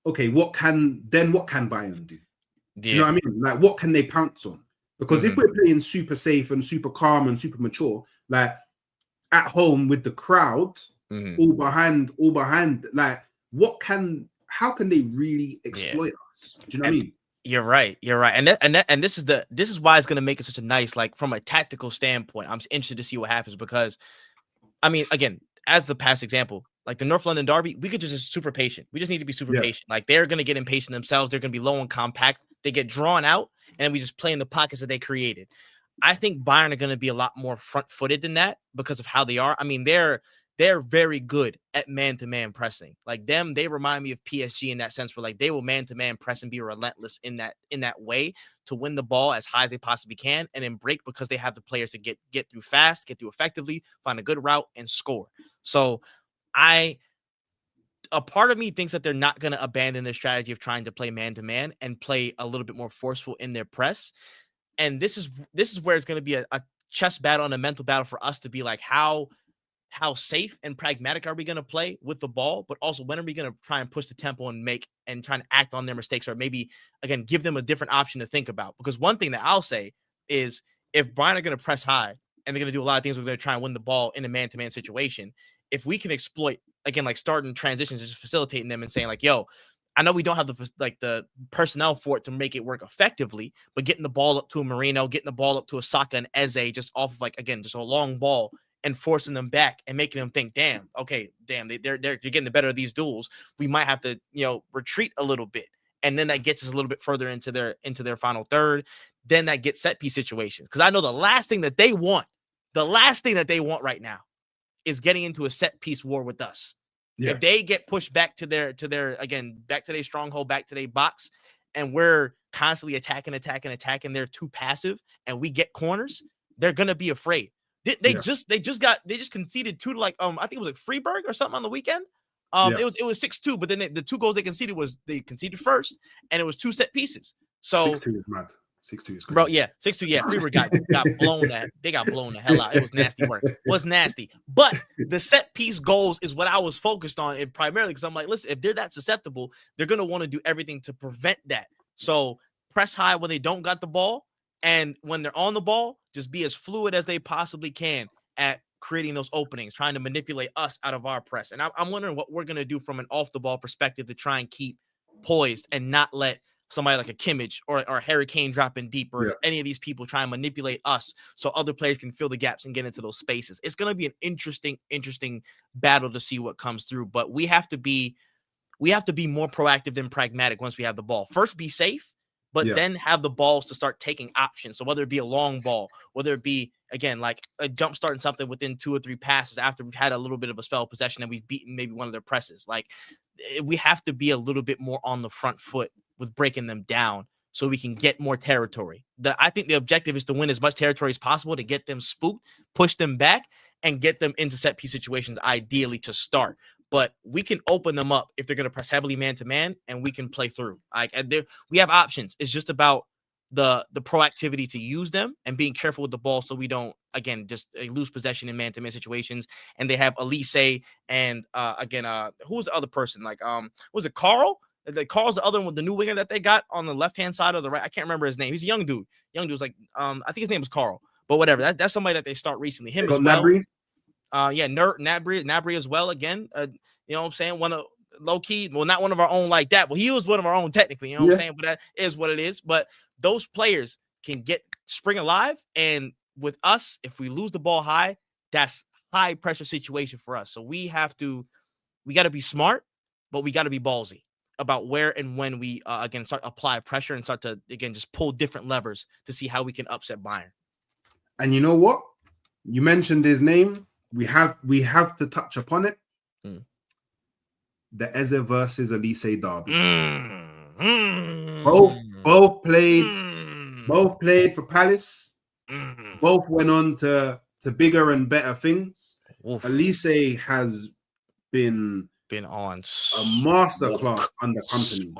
okay, what can Bayern do? Do you know what I mean? Like, what can they pounce on? Because if we're playing super safe and super calm and super mature, like at home with the crowd, all behind, like, how can they really exploit us? Do you know what I mean? You're right. And this is why it's going to make it such a nice, like, from a tactical standpoint, I'm interested to see what happens, because I mean, again, as the past example, like the North London Derby, we could just super patient. We just need to be super patient. Like, they're going to get impatient themselves. They're going to be low and compact. They get drawn out, and we just play in the pockets that they created. I think Bayern are going to be a lot more front-footed than that because of how they are. I mean, they're very good at man-to-man pressing. Like them, they remind me of PSG in that sense, where like they will man-to-man press and be relentless in that way to win the ball as high as they possibly can, and then break because they have the players to get through fast, get through effectively, find a good route, and score. So a part of me thinks that they're not going to abandon their strategy of trying to play man-to-man and play a little bit more forceful in their press. And this is where it's going to be a chess battle and a mental battle for us to be like, how safe and pragmatic are we going to play with the ball, but also when are we going to try and push the tempo and try and act on their mistakes, or maybe, again, give them a different option to think about. Because one thing that I'll say is, if Bayern are going to press high and they're going to do a lot of things, we're going to try and win the ball in a man-to-man situation. If we can exploit, again, like starting transitions, just facilitating them and saying like, yo, I know we don't have the personnel for it to make it work effectively, but getting the ball up to a Marino, getting the ball up to a Saka and Eze, just off of like, again, just a long ball, and forcing them back and making them think, they're getting the better of these duels. We might have to, retreat a little bit. And then that gets us a little bit further into their final third. Then that gets set piece situations. Because I know the last thing that they want right now is getting into a set piece war with us. Yeah. If they get pushed back to their stronghold, back to their box, and we're constantly attacking, they're too passive, and we get corners, they're gonna be afraid. They just conceded 2 to I think it was like Freiburg or something on the weekend. It was 6-2, but then the 2 goals they conceded first, and it was 2 set pieces. So 6-2 is mad. 6-2 is crazy. Bro, yeah, 6-2. Yeah, Freiburg got blown. They got blown the hell out. It was nasty work. It was nasty. But the set piece goals is what I was focused on, and primarily because I'm like, listen, if they're that susceptible, they're gonna want to do everything to prevent that. So press high when they don't got the ball, and when they're on the ball, just be as fluid as they possibly can at creating those openings, trying to manipulate us out of our press. And I'm wondering what we're gonna do from an off the ball perspective to try and keep poised and not let somebody like a Kimmich or Harry Kane dropping deep, or any of these people try and manipulate us so other players can fill the gaps and get into those spaces. It's going to be an interesting battle to see what comes through, but we have to be more proactive than pragmatic once we have the ball. First, be safe, but then have the balls to start taking options. So whether it be a long ball, whether it be, again, like a jump starting something within 2 or 3 passes after we've had a little bit of a spell of possession and we've beaten maybe one of their presses. Like, we have to be a little bit more on the front foot with breaking them down so we can get more territory. I think the objective is to win as much territory as possible, to get them spooked, push them back, and get them into set piece situations, ideally to start. But we can open them up if they're going to press heavily man-to-man, and we can play through. We have options. It's just about the proactivity to use them and being careful with the ball so we don't, again, just lose possession in man-to-man situations. And they have Olise and, who was the other person? Was it Carl? Carl's the other one, the new winger that they got on the left-hand side or the right. I can't remember his name. He's a young dude. Young dude's like, I think his name was Carl, but whatever. That's somebody that they start recently. Him as well. Gnabry? Gnabry as well. Again, you know what I'm saying? One of low-key, well, not one of our own like that, but he was one of our own technically, you know what I'm saying? But that is what it is. But those players can get spring alive. And with us, if we lose the ball high, that's high pressure situation for us. So we got to be smart, but we got to be ballsy about where and when we start apply pressure and start to, again, just pull different levers to see how we can upset Bayern. And you know what? You mentioned his name. We have to touch upon it. The Eze versus Olise Derby. Both played for Palace. Both went on to bigger and better things. Olise has been on a masterclass under Kompany.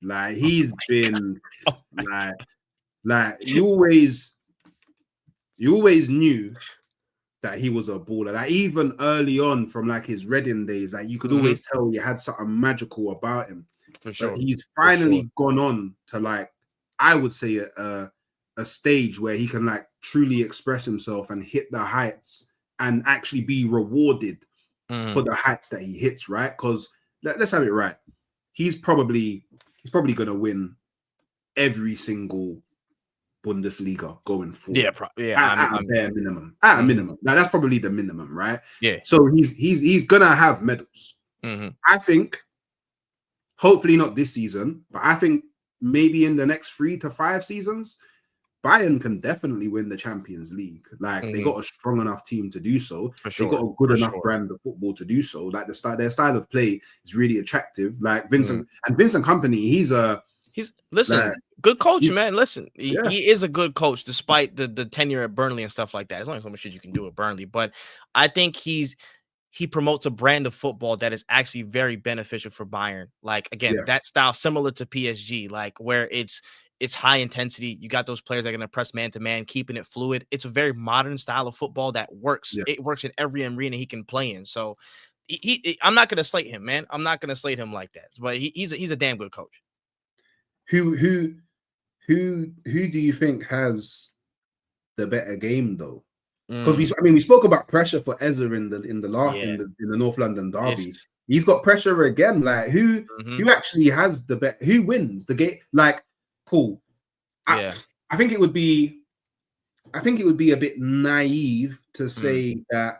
Like he's been like you always knew that he was a baller. Like even early on from like his Reading days, like you could always tell he had something magical about him. For sure. But he's finally gone on to like, I would say a stage where he can like truly express himself and hit the heights and actually be rewarded for the heights that he hits, right? Because let's have it right. He's probably going to win every single Bundesliga going forward. At a bare minimum. At a minimum. Now that's probably the minimum, right? Yeah. So he's gonna have medals. I think, hopefully not this season, but I think maybe in the next 3 to 5 seasons, Bayern can definitely win the Champions League. Like they got a strong enough team to do so. They got a good enough brand of football to do so. Like their style of play is really attractive. Like Vincent Kompany, he's good coach, man. Listen, he is a good coach despite the tenure at Burnley and stuff like that. There's only so much shit you can do at Burnley, but I think he promotes a brand of football that is actually very beneficial for Bayern. Like again, that style similar to PSG, like where it's high intensity. You got those players that are going to press man to man, keeping it fluid. It's a very modern style of football that works. Yeah. It works in every arena he can play in. So I'm not going to slate him, man. I'm not going to slate him like that. But he's a damn good coach. Who do you think has the better game though? Because we spoke about pressure for Eze in the North London derby. Yes. He's got pressure again. Like who actually has the bet? Who wins the game? Like, cool. I think it would be a bit naive to say that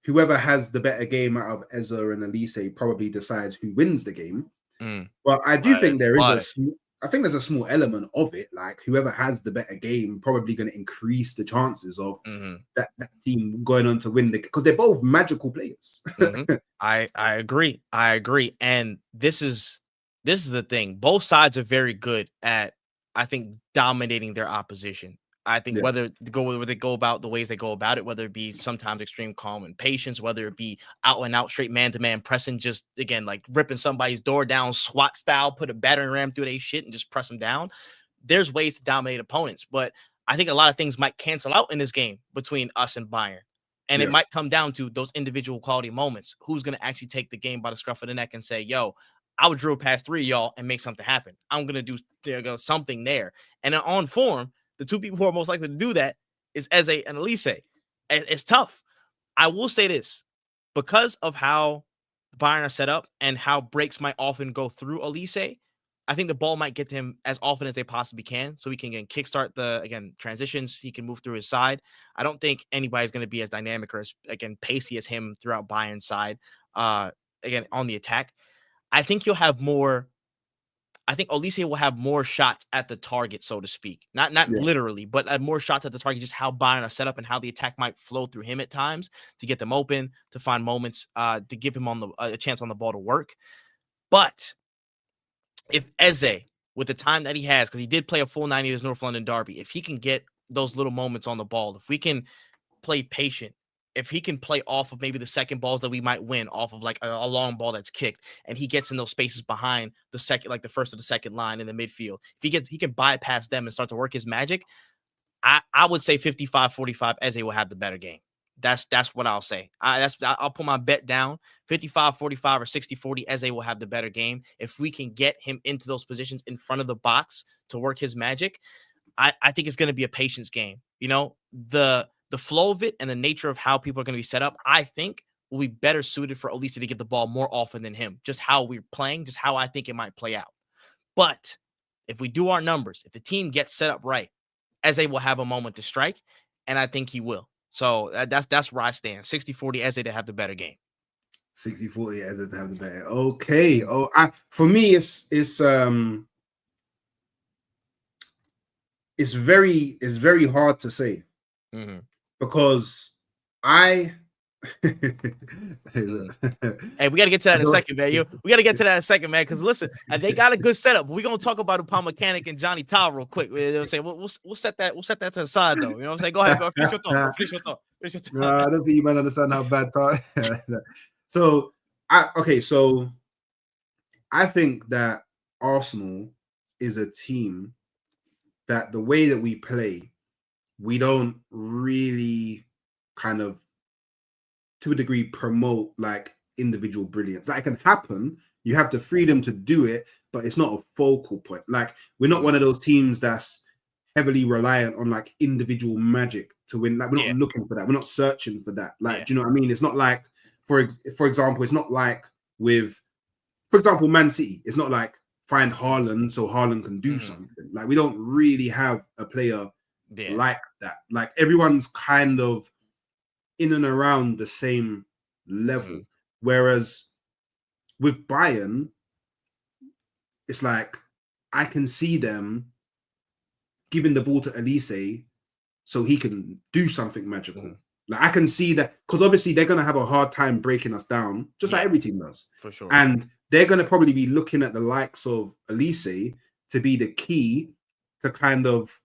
whoever has the better game out of Eze and Olise probably decides who wins the game. But I do think there's a small element of it. Like whoever has the better game probably going to increase the chances of that team going on to win because they're both magical players. I agree. And this is the thing. Both sides are very good at, I think, dominating their opposition. I think whether they go about the ways they go about it, whether it be sometimes extreme calm and patience, whether it be out and out straight man-to-man pressing, just again, like ripping somebody's door down, SWAT style, put a battering ram through their shit and just press them down. There's ways to dominate opponents, but I think a lot of things might cancel out in this game between us and Bayern. And it might come down to those individual quality moments. Who's going to actually take the game by the scruff of the neck and say, yo, I would drill past 3 of y'all and make something happen. I'm going to do something there. And on form, the two people who are most likely to do that is Eze and Olise. It's tough. I will say this, because of how Bayern are set up and how breaks might often go through Olise, I think the ball might get to him as often as they possibly can, so he can kickstart the transitions. He can move through his side. I don't think anybody's going to be as dynamic or as pacey as him throughout Bayern's side. On the attack, I think you'll have more. I think Olise will have more shots at the target, so to speak. Not literally, but more shots at the target, just how Bayern are set up and how the attack might flow through him at times to get them open, to find moments, to give him a chance on the ball to work. But if Eze, with the time that he has, because he did play a full 90 of North London derby, if he can get those little moments on the ball, if we can play patient, if he can play off of maybe the second balls that we might win off of like a long ball that's kicked, and he gets in those spaces behind the second, like the first or the second line in the midfield, if he can bypass them and start to work his magic, I would say 55-45 Eze will have the better game. That's what I'll say. I'll put my bet down 55-45 or 60-40 Eze will have the better game. If we can get him into those positions in front of the box to work his magic, I think it's going to be a patience game. You know, the flow of it and the nature of how people are going to be set up, I think will be better suited for Olise to get the ball more often than him. Just how we're playing, just how I think it might play out. But if we do our numbers, if the team gets set up right, Eze will have a moment to strike, and I think he will. So that's where I stand. 60-40 Eze to have the better game. 60-40 Eze to have the better. Okay. For me, it's very hard to say. Because hey, we got to get to that in a second, man. We got to get to that in a second, man. Because listen, they got a good setup. We're gonna talk about Upon Mechanic and Johnny Tau real quick. You know what I'm saying? We'll set that to the side, though. You know what I'm saying? Go ahead, finish your thought. No, I don't think you might understand how bad thought. So I think that Arsenal is a team that the way that we play, we don't really kind of, to a degree, promote like individual brilliance. That can happen. You have the freedom to do it, but it's not a focal point. Like, we're not one of those teams that's heavily reliant on like individual magic to win. Like, we're not looking for that. We're not searching for that. Like, do you know what I mean? It's not like, for example, it's not like with, for example, Man City. It's not like find Haaland so Haaland can do something. Like, we don't really have a player like that. Like, everyone's kind of in and around the same level. Whereas with Bayern, it's like I can see them giving the ball to Olise so he can do something magical. Like, I can see that, because obviously they're going to have a hard time breaking us down, just like every team does. For sure. And they're going to probably be looking at the likes of Olise to be the key to kind of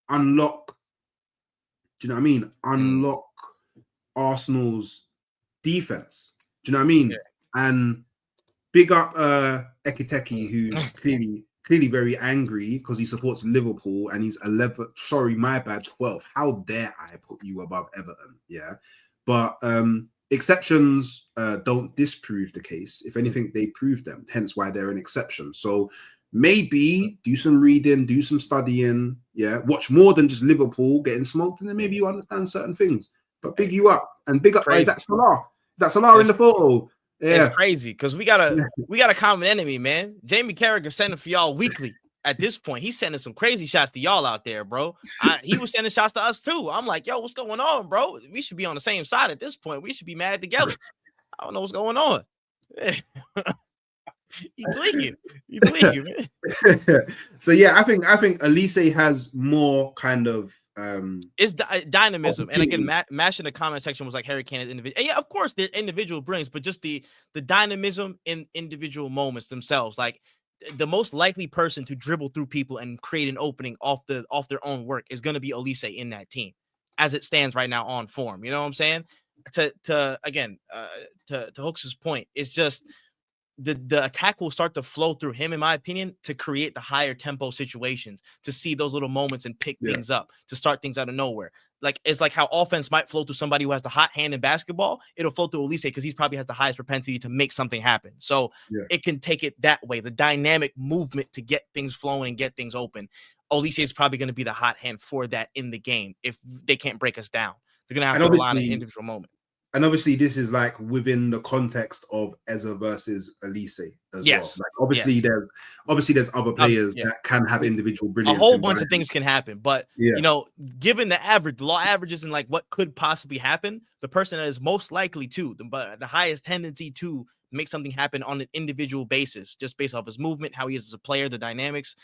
unlock, do you know what I mean? Unlock Arsenal's defense. Do you know what I mean? Yeah. And big up Ekiteki, who's clearly very angry because he supports Liverpool and he's 11. Sorry, my bad, 12. How dare I put you above Everton? Yeah. But exceptions don't disprove the case. If anything, they prove them, hence why they're an exception. So maybe do some reading, do some studying, watch more than just Liverpool getting smoked, and then maybe you understand certain things. But big you up, and big up Isaac Salah. Is that Salah in the photo? Yeah. It's crazy because we got a common enemy, man. Jamie Carragher sending for y'all weekly. At this point, he's sending some crazy shots to y'all out there, bro. He was sending shots to us too. I'm like, yo, what's going on, bro? We should be on the same side at this point. We should be mad together. I don't know what's going on. He tweaking, man. So yeah, I think Olise has more kind of it's dynamism. And again, Mash in the comment section was like Harry Kane is individual. And yeah, of course, the individual brings, but just the dynamism in individual moments themselves. Like, the most likely person to dribble through people and create an opening off their own work is going to be Olise in that team, as it stands right now on form. You know what I'm saying? To Hooks' point, it's just the attack will start to flow through him, in my opinion, to create the higher tempo situations, to see those little moments and pick things up, to start things out of nowhere. Like, it's like how offense might flow through somebody who has the hot hand in basketball. It'll flow through Olise because he probably has the highest propensity to make something happen. So it can take it that way. The dynamic movement to get things flowing and get things open. Olise is probably going to be the hot hand for that in the game. If they can't break us down, they're going to have to rely on an individual moment. And obviously, this is like within the context of Eze versus Olise as well. Like, obviously, there's other players that can have individual brilliance. A whole bunch of things can happen, but you know, given the law averages and like what could possibly happen, the person that is most likely to, but the highest tendency to make something happen on an individual basis, just based off his movement, how he is as a player, the dynamics,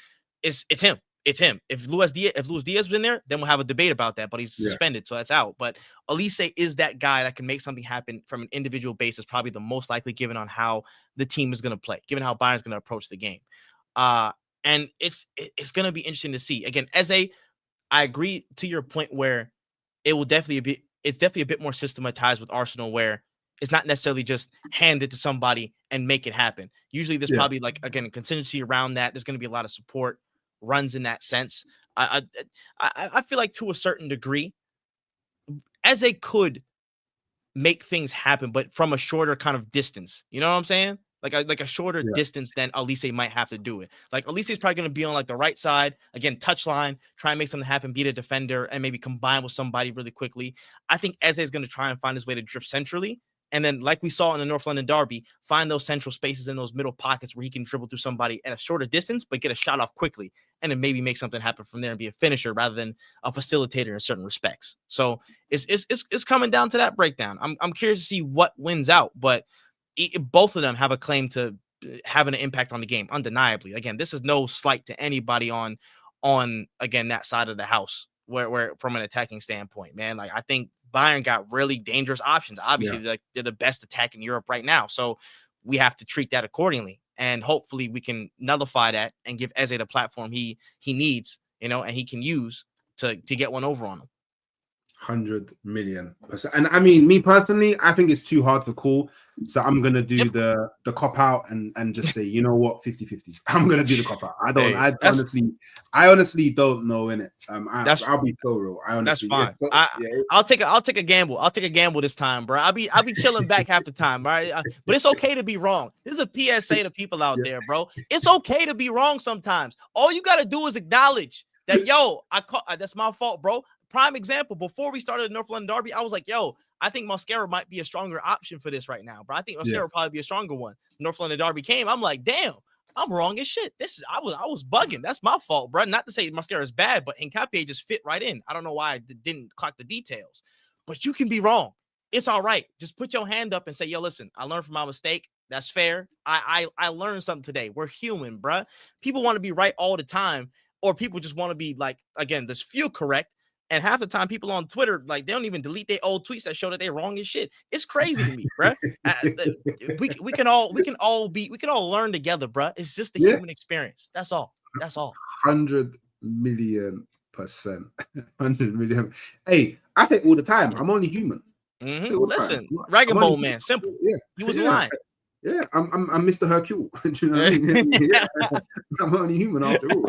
it's him. It's him. If Luis Diaz was in there, then we'll have a debate about that, but he's suspended, so that's out. But Olise is that guy that can make something happen from an individual basis, probably the most likely, given on how the team is going to play, given how Bayern's going to approach the game. And it's going to be interesting to see. Again, Eze, I agree to your point where it's definitely a bit more systematized with Arsenal, where it's not necessarily just hand it to somebody and make it happen. Usually there's probably, like, again, a contingency around that. There's going to be a lot of support runs in that sense. I feel like to a certain degree, Eze could make things happen, but from a shorter kind of distance. You know what I'm saying? Like a shorter distance than Olise might have to do it. Like, Olise is probably going to be on like the right side, again, touchline, try and make something happen, beat a defender, and maybe combine with somebody really quickly. I think Eze is going to try and find his way to drift centrally. And then, like we saw in the North London Derby, find those central spaces in those middle pockets where he can dribble through somebody at a shorter distance, but get a shot off quickly, and then maybe make something happen from there and be a finisher rather than a facilitator in certain respects. So it's coming down to that breakdown. I'm curious to see what wins out, but both of them have a claim to having an impact on the game, undeniably. Again, this is no slight to anybody on again that side of the house, where from an attacking standpoint, man. Like, I think Bayern got really dangerous options. Obviously, like, they're the best attack in Europe right now. So we have to treat that accordingly. And hopefully we can nullify that and give Eze the platform he needs, you know, and he can use to get one over on him. 100,000,000%. And I mean, me personally, I think it's too hard to call. So I'm gonna do the cop out and just say, you know what, 50-50. I'm gonna do the cop out. I honestly don't know in it. I'll be so real. That's fine. Yeah. I'll take a gamble. I'll take a gamble this time, bro. I'll be chilling back half the time, right? But it's okay to be wrong. This is a PSA to people out there, bro. It's okay to be wrong sometimes. All you gotta do is acknowledge that, yo, that's my fault, bro. Prime example, before we started the North London Derby, I was like, yo, I think Mascara might be a stronger option for this right now, bro. I think Mascara will probably be a stronger one. North London Derby came. I'm like, damn, I'm wrong as shit. I was bugging. That's my fault, bro. Not to say Mascara is bad, but Nkapie just fit right in. I don't know why I didn't clock the details, but you can be wrong. It's all right. Just put your hand up and say, yo, listen, I learned from my mistake. That's fair. I learned something today. We're human, bro. People want to be right all the time, or people just want to be like, again, this feel correct. And half the time, people on Twitter, like, they don't even delete their old tweets that show that they're wrong as shit. It's crazy to me, bro. We can all learn together, bro. It's just the human experience. That's all. 100,000,000%. 100,000,000. Hey, I say it all the time. I'm only human. Listen, Dragon Ball man, simple. Yeah, you was lying. Yeah, I'm Mr. Hercule. Do you know what I mean? Yeah, I'm only human after all.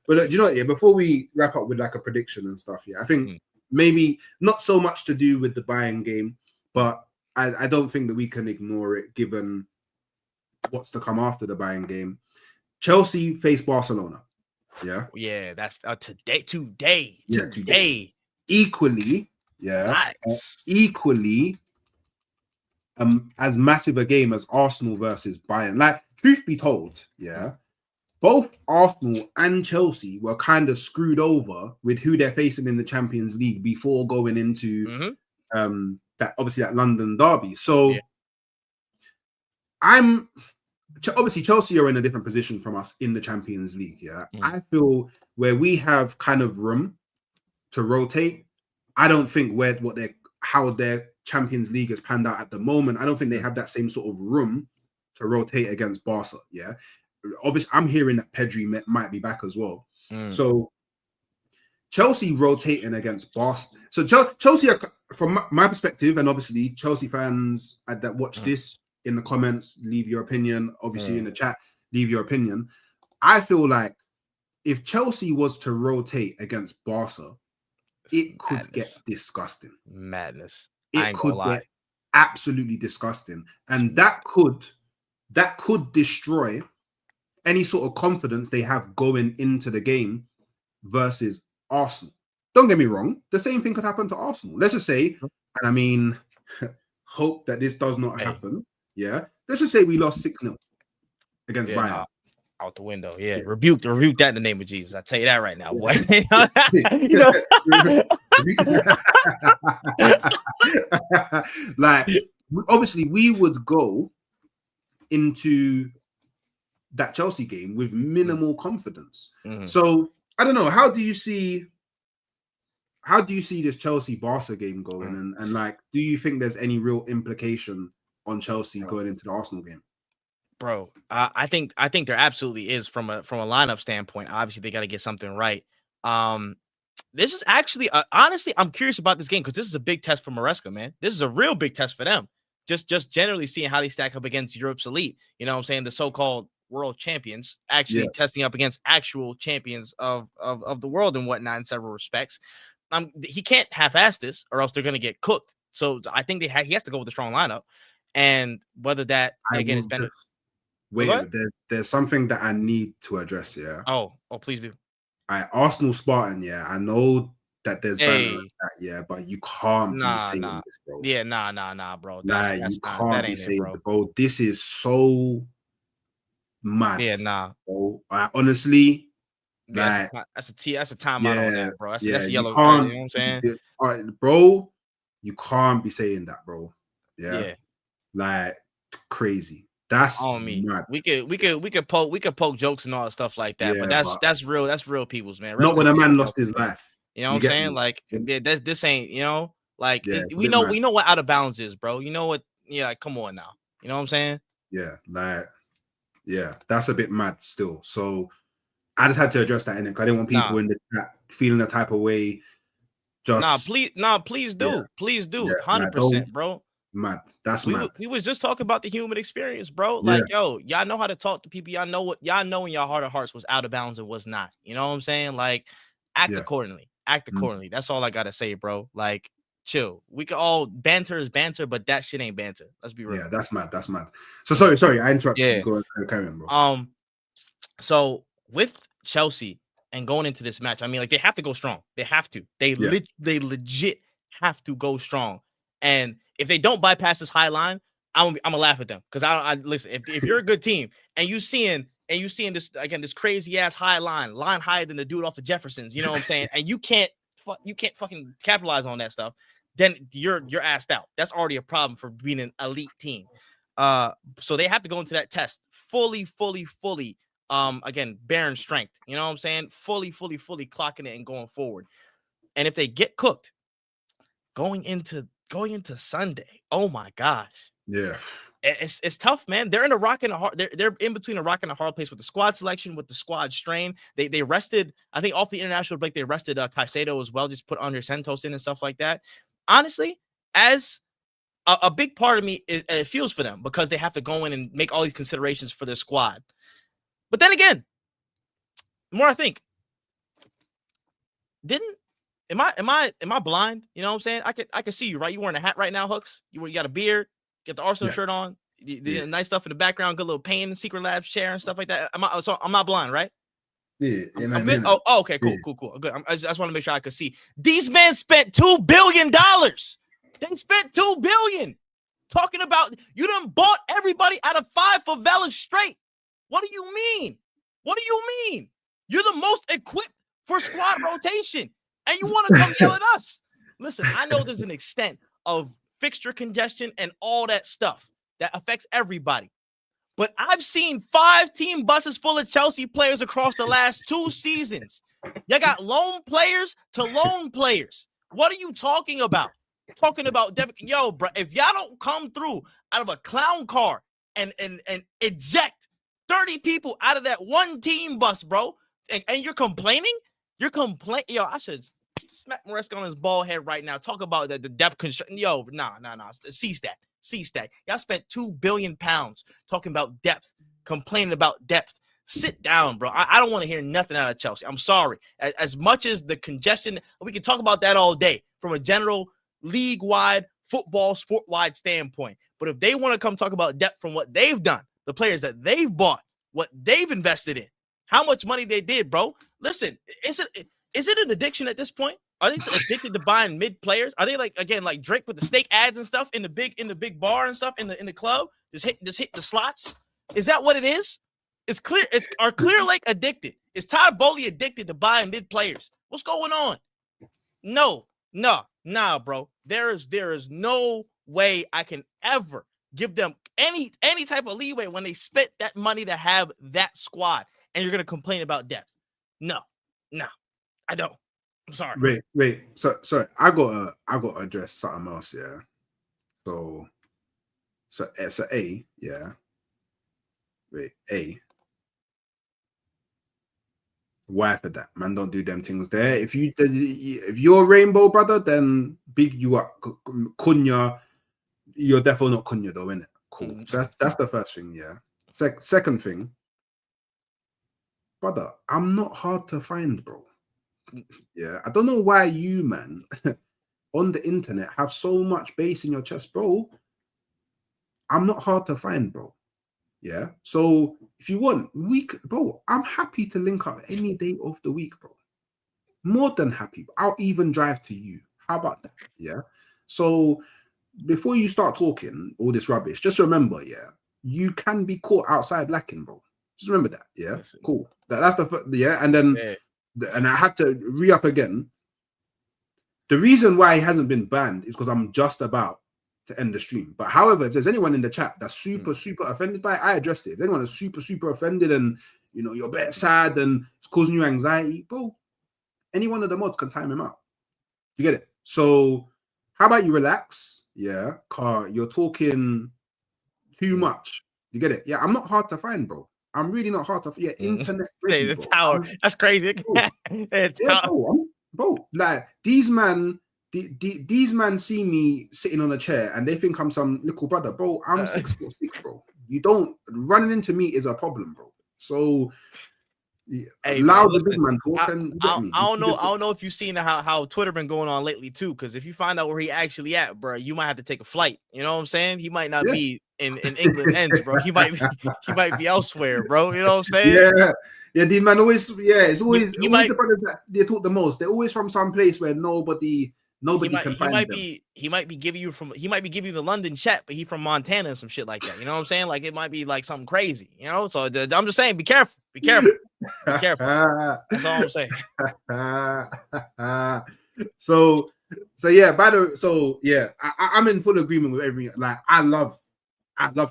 But you know what? Yeah, before we wrap up with like a prediction and stuff, I think maybe not so much to do with the Bayern game, but I don't think that we can ignore it given what's to come after the Bayern game. Chelsea face Barcelona. Yeah, that's today. Equally, equally. As massive a game as Arsenal versus Bayern. Like, truth be told, both Arsenal and Chelsea were kind of screwed over with who they're facing in the Champions League before going into that London derby. So obviously Chelsea are in a different position from us in the Champions League. I feel where we have kind of room to rotate. I don't think how their Champions League has panned out at the moment. I don't think they have that same sort of room to rotate against Barca. Obviously, I'm hearing that Pedri might be back as well. So Chelsea rotating against Barca. So Chelsea, from my perspective, and obviously Chelsea fans that watch this in the comments, leave your opinion. Obviously in the chat, leave your opinion. I feel like if Chelsea was to rotate against Barca, it could get disgusting. Madness. It could get absolutely disgusting, and that could destroy any sort of confidence they have going into the game versus Arsenal. Don't get me wrong, the same thing could happen to Arsenal. Let's just say, and I mean, hope that this does not happen. Let's just say we lost 6-0 against Bayern. Out the window, rebuke that in the name of Jesus. I tell you that right now, boy. Like, obviously, we would go into that Chelsea game with minimal confidence. So I don't know. How do you see this Chelsea Barca game going? And like, do you think there's any real implication on Chelsea going into the Arsenal game? Bro, I think there absolutely is from a lineup standpoint. Obviously, they got to get something right. This is actually honestly, I'm curious about this game because this is a big test for Maresca, man. This is a real big test for them. Just generally seeing how they stack up against Europe's elite. You know what I'm saying? The so-called world champions actually testing up against actual champions of the world and whatnot in several respects. He can't half-ass this or else they're going to get cooked. So I think he has to go with a strong lineup. And whether that, again, is better. Wait, there's something that I need to address. Oh, please do. Arsenal Spartan. I know that there's banner like that, but you can't be saying this, bro. Nah, bro. You can't be saying it, bro. This is so mad. Bro. Honestly, that's a timeout on that, bro. That's a yellow. You know what I'm saying? Bro, you can't be saying that, bro. Like, crazy. That's on me. Mad. We could poke jokes and all that stuff like that, but that's real people's, man. Not when a man lost his life. You know what I'm saying? Me? Like, this ain't, like we know what out of bounds is, bro. You know what? Yeah, come on now. You know what I'm saying? That's a bit mad still. So I just had to address that in it. I didn't want people in the chat feeling the type of way. Just please do. Please do. Yeah, 100%, bro. Mad. That's mad. We was just talking about the human experience, bro. Yeah. Like, yo, y'all know how to talk to people. Y'all know in your heart of hearts was out of bounds and was not. You know what I'm saying? Like, act accordingly. Act accordingly. That's all I gotta say, bro. Like, chill. We could all banter is banter, but that shit ain't banter. Let's be real. Yeah, that's mad. That's mad. So sorry, I interrupted Yeah. you. Go ahead, carry on, bro. So with Chelsea and going into this match, I mean, like, they have to go strong. They have to. They legit have to go strong. And if they don't bypass this high line, I'm gonna laugh at them, because I listen. If you're a good team and you seeing this again, this crazy ass high line higher than the dude off the Jeffersons, you know what I'm saying, and you can't fucking capitalize on that stuff, then you're assed out. That's already a problem for being an elite team. So they have to go into that test fully, again, bearing strength. You know what I'm saying? Fully clocking it and going forward. And if they get cooked going into Sunday, oh my gosh. Yeah. It's tough, man. They're in a rock and a hard. They're in between a rock and a hard place with the squad selection, with the squad strain. They rested, I think, off the international break. They rested Caicedo as well, just put Andre Santos in and stuff like that. Honestly, as a big part of me, it feels for them, because they have to go in and make all these considerations for their squad. But then again, the more I think, am I blind? You know what I'm saying? I can see you, right? You wearing a hat right now, Hooks. You got a beard, get the Arsenal shirt on, the nice stuff in the background, good little painting, Secret Labs chair and stuff like that. I'm not blind, right? Yeah. Okay, cool. Good. I just want to make sure I could see. These men spent $2 billion. They spent $2 billion talking about you done bought everybody out of 5 favelas straight. What do you mean? You're the most equipped for squad rotation, and you want to come yell at us? Listen, I know there's an extent of fixture congestion and all that stuff that affects everybody, but I've seen 5 team buses full of Chelsea players across the last 2 seasons. You got loan players to loan players. What are you talking about? Talking about yo, bro, if y'all don't come through out of a clown car and eject 30 people out of that one team bus, bro, and you're complaining? Yo, I should smack Maresca on his bald head right now. Talk about the depth construction. Yo, nah. Cease that. Y'all spent £2 billion talking about depth, complaining about depth. Sit down, bro. I don't want to hear nothing out of Chelsea. I'm sorry. As much as the congestion, we can talk about that all day from a general league-wide, football, sport-wide standpoint. But if they want to come talk about depth from what they've done, the players that they've bought, what they've invested in, how much money they did, bro. Listen, is it an addiction at this point? Are they addicted to buying mid players? Are they like Drake with the snake ads and stuff in the big bar and stuff in the club? Just hit the slots? Is that what it is? Are Clear Lake addicted? Is Todd Bowley addicted to buying mid players? What's going on? No, bro. There is no way I can ever give them any type of leeway when they spent that money to have that squad, and you're gonna complain about depth. No, I don't. I'm sorry. Wait. So I gotta address something else, yeah. So A, yeah. Wait, A. Why for that? Man, don't do them things there. If you're Rainbow, brother, then big you up. Cunha, you're definitely not Cunha though, innit? Cool. So that's the first thing, yeah. Second thing, brother, I'm not hard to find, bro. Yeah, I don't know why you, man, on the internet have so much bass in your chest, bro. I'm not hard to find, bro. Yeah. So if you want, bro, I'm happy to link up any day of the week, bro. More than happy. I'll even drive to you. How about that? Yeah. So before you start talking all this rubbish, just remember, yeah, you can be caught outside lacking, bro. Just remember that. Yeah. Cool. That's and then and I had to re-up again. The reason why he hasn't been banned is because I'm just about to end the stream. But however, if there's anyone in the chat that's super offended by it, I addressed it. If anyone is super offended and you're a bit sad and it's causing you anxiety, bro, any one of the mods can time him out. You get it? So how about you relax? Yeah, car, you're talking too much. You get it? Yeah, I'm not hard to find, bro. I'm really not hard to find. Yeah, internet. The tower. That's crazy. Bro. bro. Like these man see me sitting on a chair and they think I'm some little brother, bro. I'm 6'6", bro. You don't running into me is a problem, bro. So Hey, allow man, the big man talk and get me. I don't know if you've seen how Twitter been going on lately too. Because if you find out where he actually at, bro, you might have to take a flight. You know what I'm saying? He might not be in England ends, bro. He might be elsewhere, bro. You know what I'm saying? Yeah. These man always, it's always he might, the brothers that they talk the most. They're always from some place where nobody can find them. He might be giving you the London chat, but he from Montana and some shit like that. You know what I'm saying? Like it might be like something crazy. You know? So I'm just saying, be careful. Be careful. Be careful. That's all I'm saying. So yeah. I'm in full agreement with everything. Like I love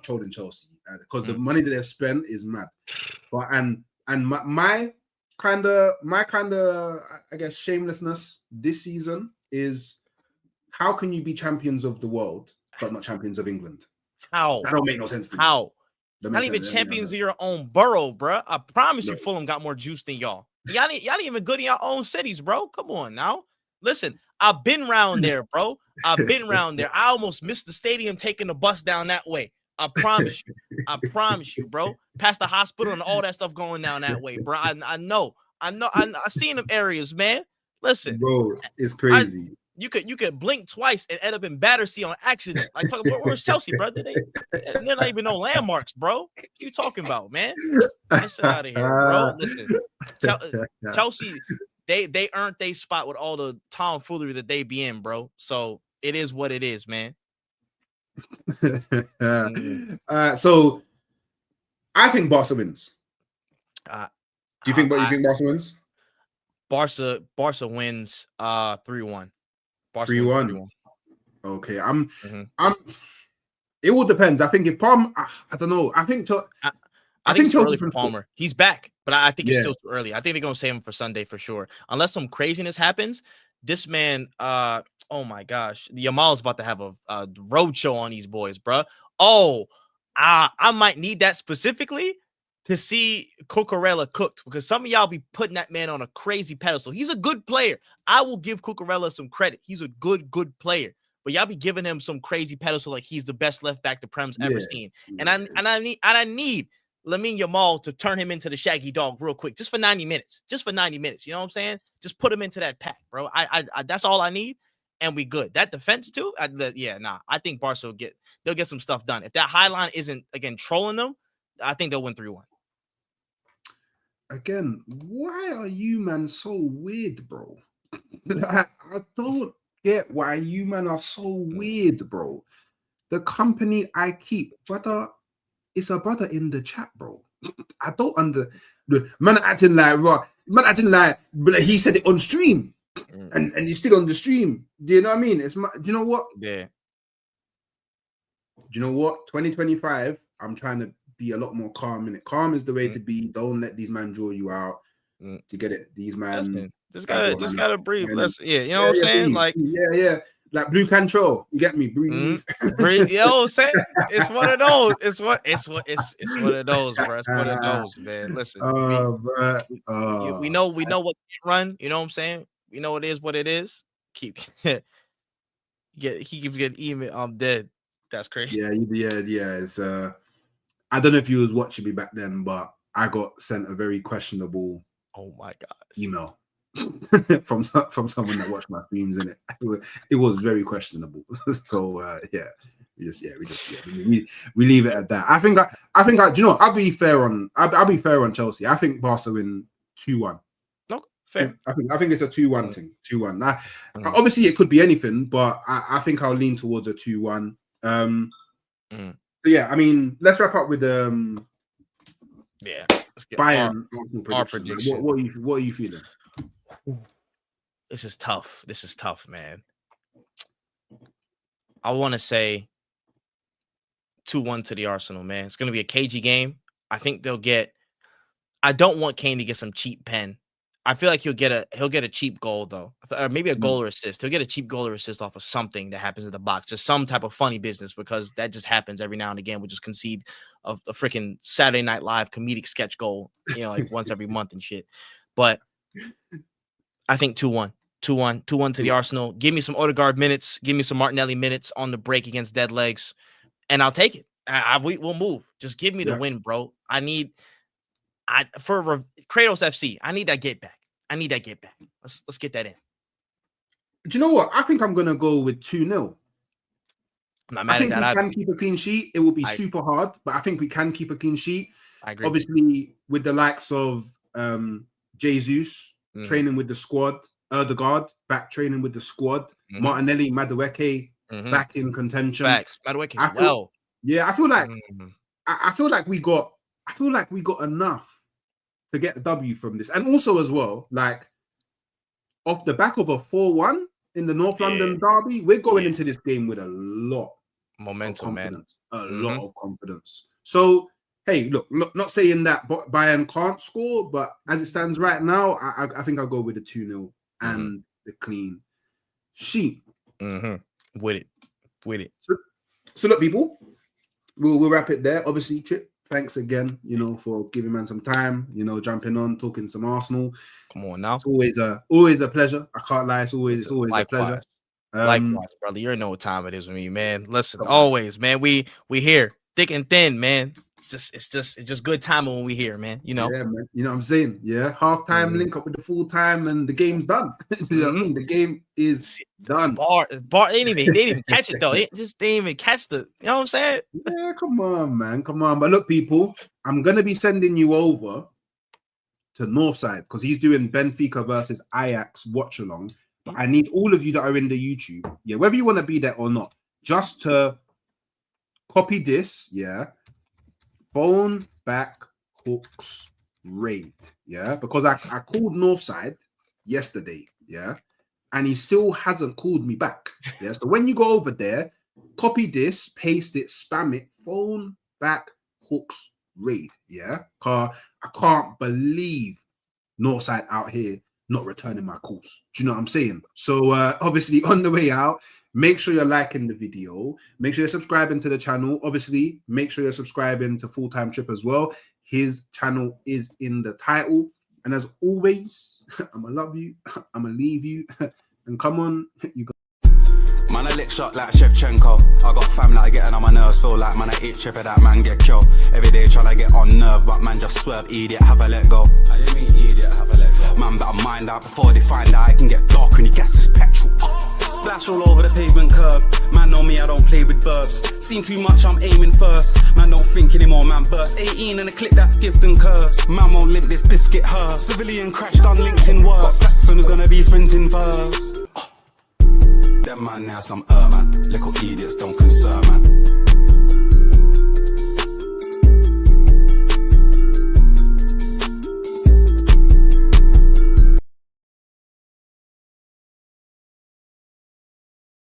trolling Chelsea because the money that they've spent is mad. But and my kind of I guess shamelessness this season is how can you be champions of the world but not champions of England? How? That don't make no sense to me. How? Not even champions of your own borough, bro. I promise you, Fulham got more juice than y'all. Y'all ain't even good in your own cities, bro. Come on now. Listen, I've been round there, bro. I've been round there. I almost missed the stadium taking the bus down that way. I promise you. I promise you, bro. Past the hospital and all that stuff going down that way, bro. I know. I seen them areas, man. Listen, bro, it's crazy. You could blink twice and end up in Battersea on accident. Like, talking about where's Chelsea, bro? They're not even no landmarks, bro. What you talking about, man? Get shit out of here, bro. Listen, Chelsea, they earned their spot with all the tomfoolery that they be in, bro. So it is what it is, man. So I think Barca wins. Do you think Barca wins? Barca wins 3-1. 3-1. Okay, I'm. It all depends. I think if Palmer, I don't know. I think it's too early for Palmer. He's back, but I think it's still too early. I think they're gonna save him for Sunday for sure, unless some craziness happens. This man, oh my gosh, Jamal's about to have a road show on these boys, bro. Oh, I might need that specifically to see Cucurella cooked, because some of y'all be putting that man on a crazy pedestal. He's a good player. I will give Cucurella some credit. He's a good player. But y'all be giving him some crazy pedestal like he's the best left back the Prem's ever seen. And I need Lamine Yamal to turn him into the Shaggy Dog real quick, just for 90 minutes. Just for 90 minutes. You know what I'm saying? Just put him into that pack, bro. I that's all I need, and we good. That defense too. I think Barca they'll get some stuff done. If that high line isn't again trolling them, I think they'll win 3-1. Again, why are you man so weird, bro? I don't get why you man are so weird, bro. The company I keep, brother, it's a brother in the chat, bro. I don't man acting like he said it on stream, and he's still on the stream. Do you know what I mean? Do you know what? Yeah. Do you know what? 2025, I'm trying to be a lot more calm in it. Calm is the way to be. Don't let these men draw you out to get it. These man just gotta breathe. You know what I'm saying? Breathe. Like Blue Control. You get me? Breathe. Breathe. You know what I'm saying? It's one of those. It's one of those, bro. It's one of those, man. Listen. We know what can run. You know what I'm saying? We know it is what it is. He keeps getting email. I'm dead. That's crazy. Yeah. It's I don't know if you was watching me back then, but I got sent a very questionable email from someone that watched my streams, in it was very questionable. So we leave it at that. I think do you know, I'll be fair on Chelsea. I think Barca win 2-1. No, fair. I think it's a 2-1 thing. 2-1. Obviously it could be anything, but I think I'll lean towards a 2-1. So yeah, I mean, let's wrap up with let's get Bayern our prediction. What are you feeling? This is tough. Man. I want to say 2-1 to the Arsenal, man. It's going to be a cagey game. I think they'll get. I don't want Kane to get some cheap pen. I feel like he'll get a cheap goal though, or maybe a goal or assist. He'll get a cheap goal or assist off of something that happens in the box, just some type of funny business, because that just happens every now and again. We'll just concede a freaking Saturday Night Live comedic sketch goal, like once every month and shit. But I think 2-1. 2-1 to the Arsenal. Give me some Ødegaard minutes. Give me some Martinelli minutes on the break against dead legs, and I'll take it. We'll move. Just give me the win, bro. For Kratos FC, I need that get back. Let's get that in. Do you know what? I think I'm gonna go with 2-0. I'm not mad at that. I think we can keep a clean sheet. It will be super hard, but I think we can keep a clean sheet. I agree. Obviously, with the likes of Jesus training with the squad, Ødegaard back training with the squad, Martinelli, Madueke back in contention. Facts. Madueke as well. Yeah, I feel like we got enough to get a W from this, and also as well, like off the back of a 4-1 in the North London derby, we're going into this game with a lot momentum, man, a lot of confidence. So hey, look, not saying that Bayern can't score, but as it stands right now, I think I'll go with the 2-0 and the clean sheet. With it. So look, people, we'll wrap it there. Obviously, Trip, thanks again, for giving man some time, jumping on, talking some Arsenal. Come on now. It's always a pleasure. I can't lie. It's always a pleasure. Likewise, brother. You know what time it is with me, man. Listen, always, man. We here, thick and thin, man. It's just good timing when we here, man. Yeah, man. You know what I'm saying? Yeah. Half-time link up with the full time and the game's done. You know what I mean? The game is done. Bar they didn't even catch it though. They didn't even catch you know what I'm saying? Yeah, come on, man. Come on. But look, people, I'm gonna be sending you over to Northside because he's doing Benfica versus Ajax watch along. But I need all of you that are in the YouTube, whether you want to be there or not, just to copy this, phone back hooks raid, because I called Northside yesterday, and he still hasn't called me back, So when you go over there, copy this, paste it, spam it, phone back hooks raid, Cause I can't believe Northside out here not returning my calls. Do you know what I'm saying? So obviously on the way out, make sure you're liking the video. Make sure you're subscribing to the channel. Obviously, make sure you're subscribing to Full Time Trip as well. His channel is in the title. And as always, I'm going to love you. I'm going to leave you. And come on, you go. Man, I lick shot like Shevchenko. I got fam that I getting on my nerves. Feel like man, I eat chip for that man get killed. Every day trying to get on nerve, but man just swerve, idiot, have a let go. I didn't mean idiot, have a let go. Man, better mind out before they find out. I can get dark when you gas this petrol. Splash all over the pavement curb. Man, know me, I don't play with verbs. Seen too much, I'm aiming first. Man, don't think anymore, man, burst. 18 and a clip that's gift and curse. Man, won't limp this biscuit hurst. Civilian crashed on LinkedIn works. Soon as gonna be sprinting first. Them man now some man. Little idiots don't concern man.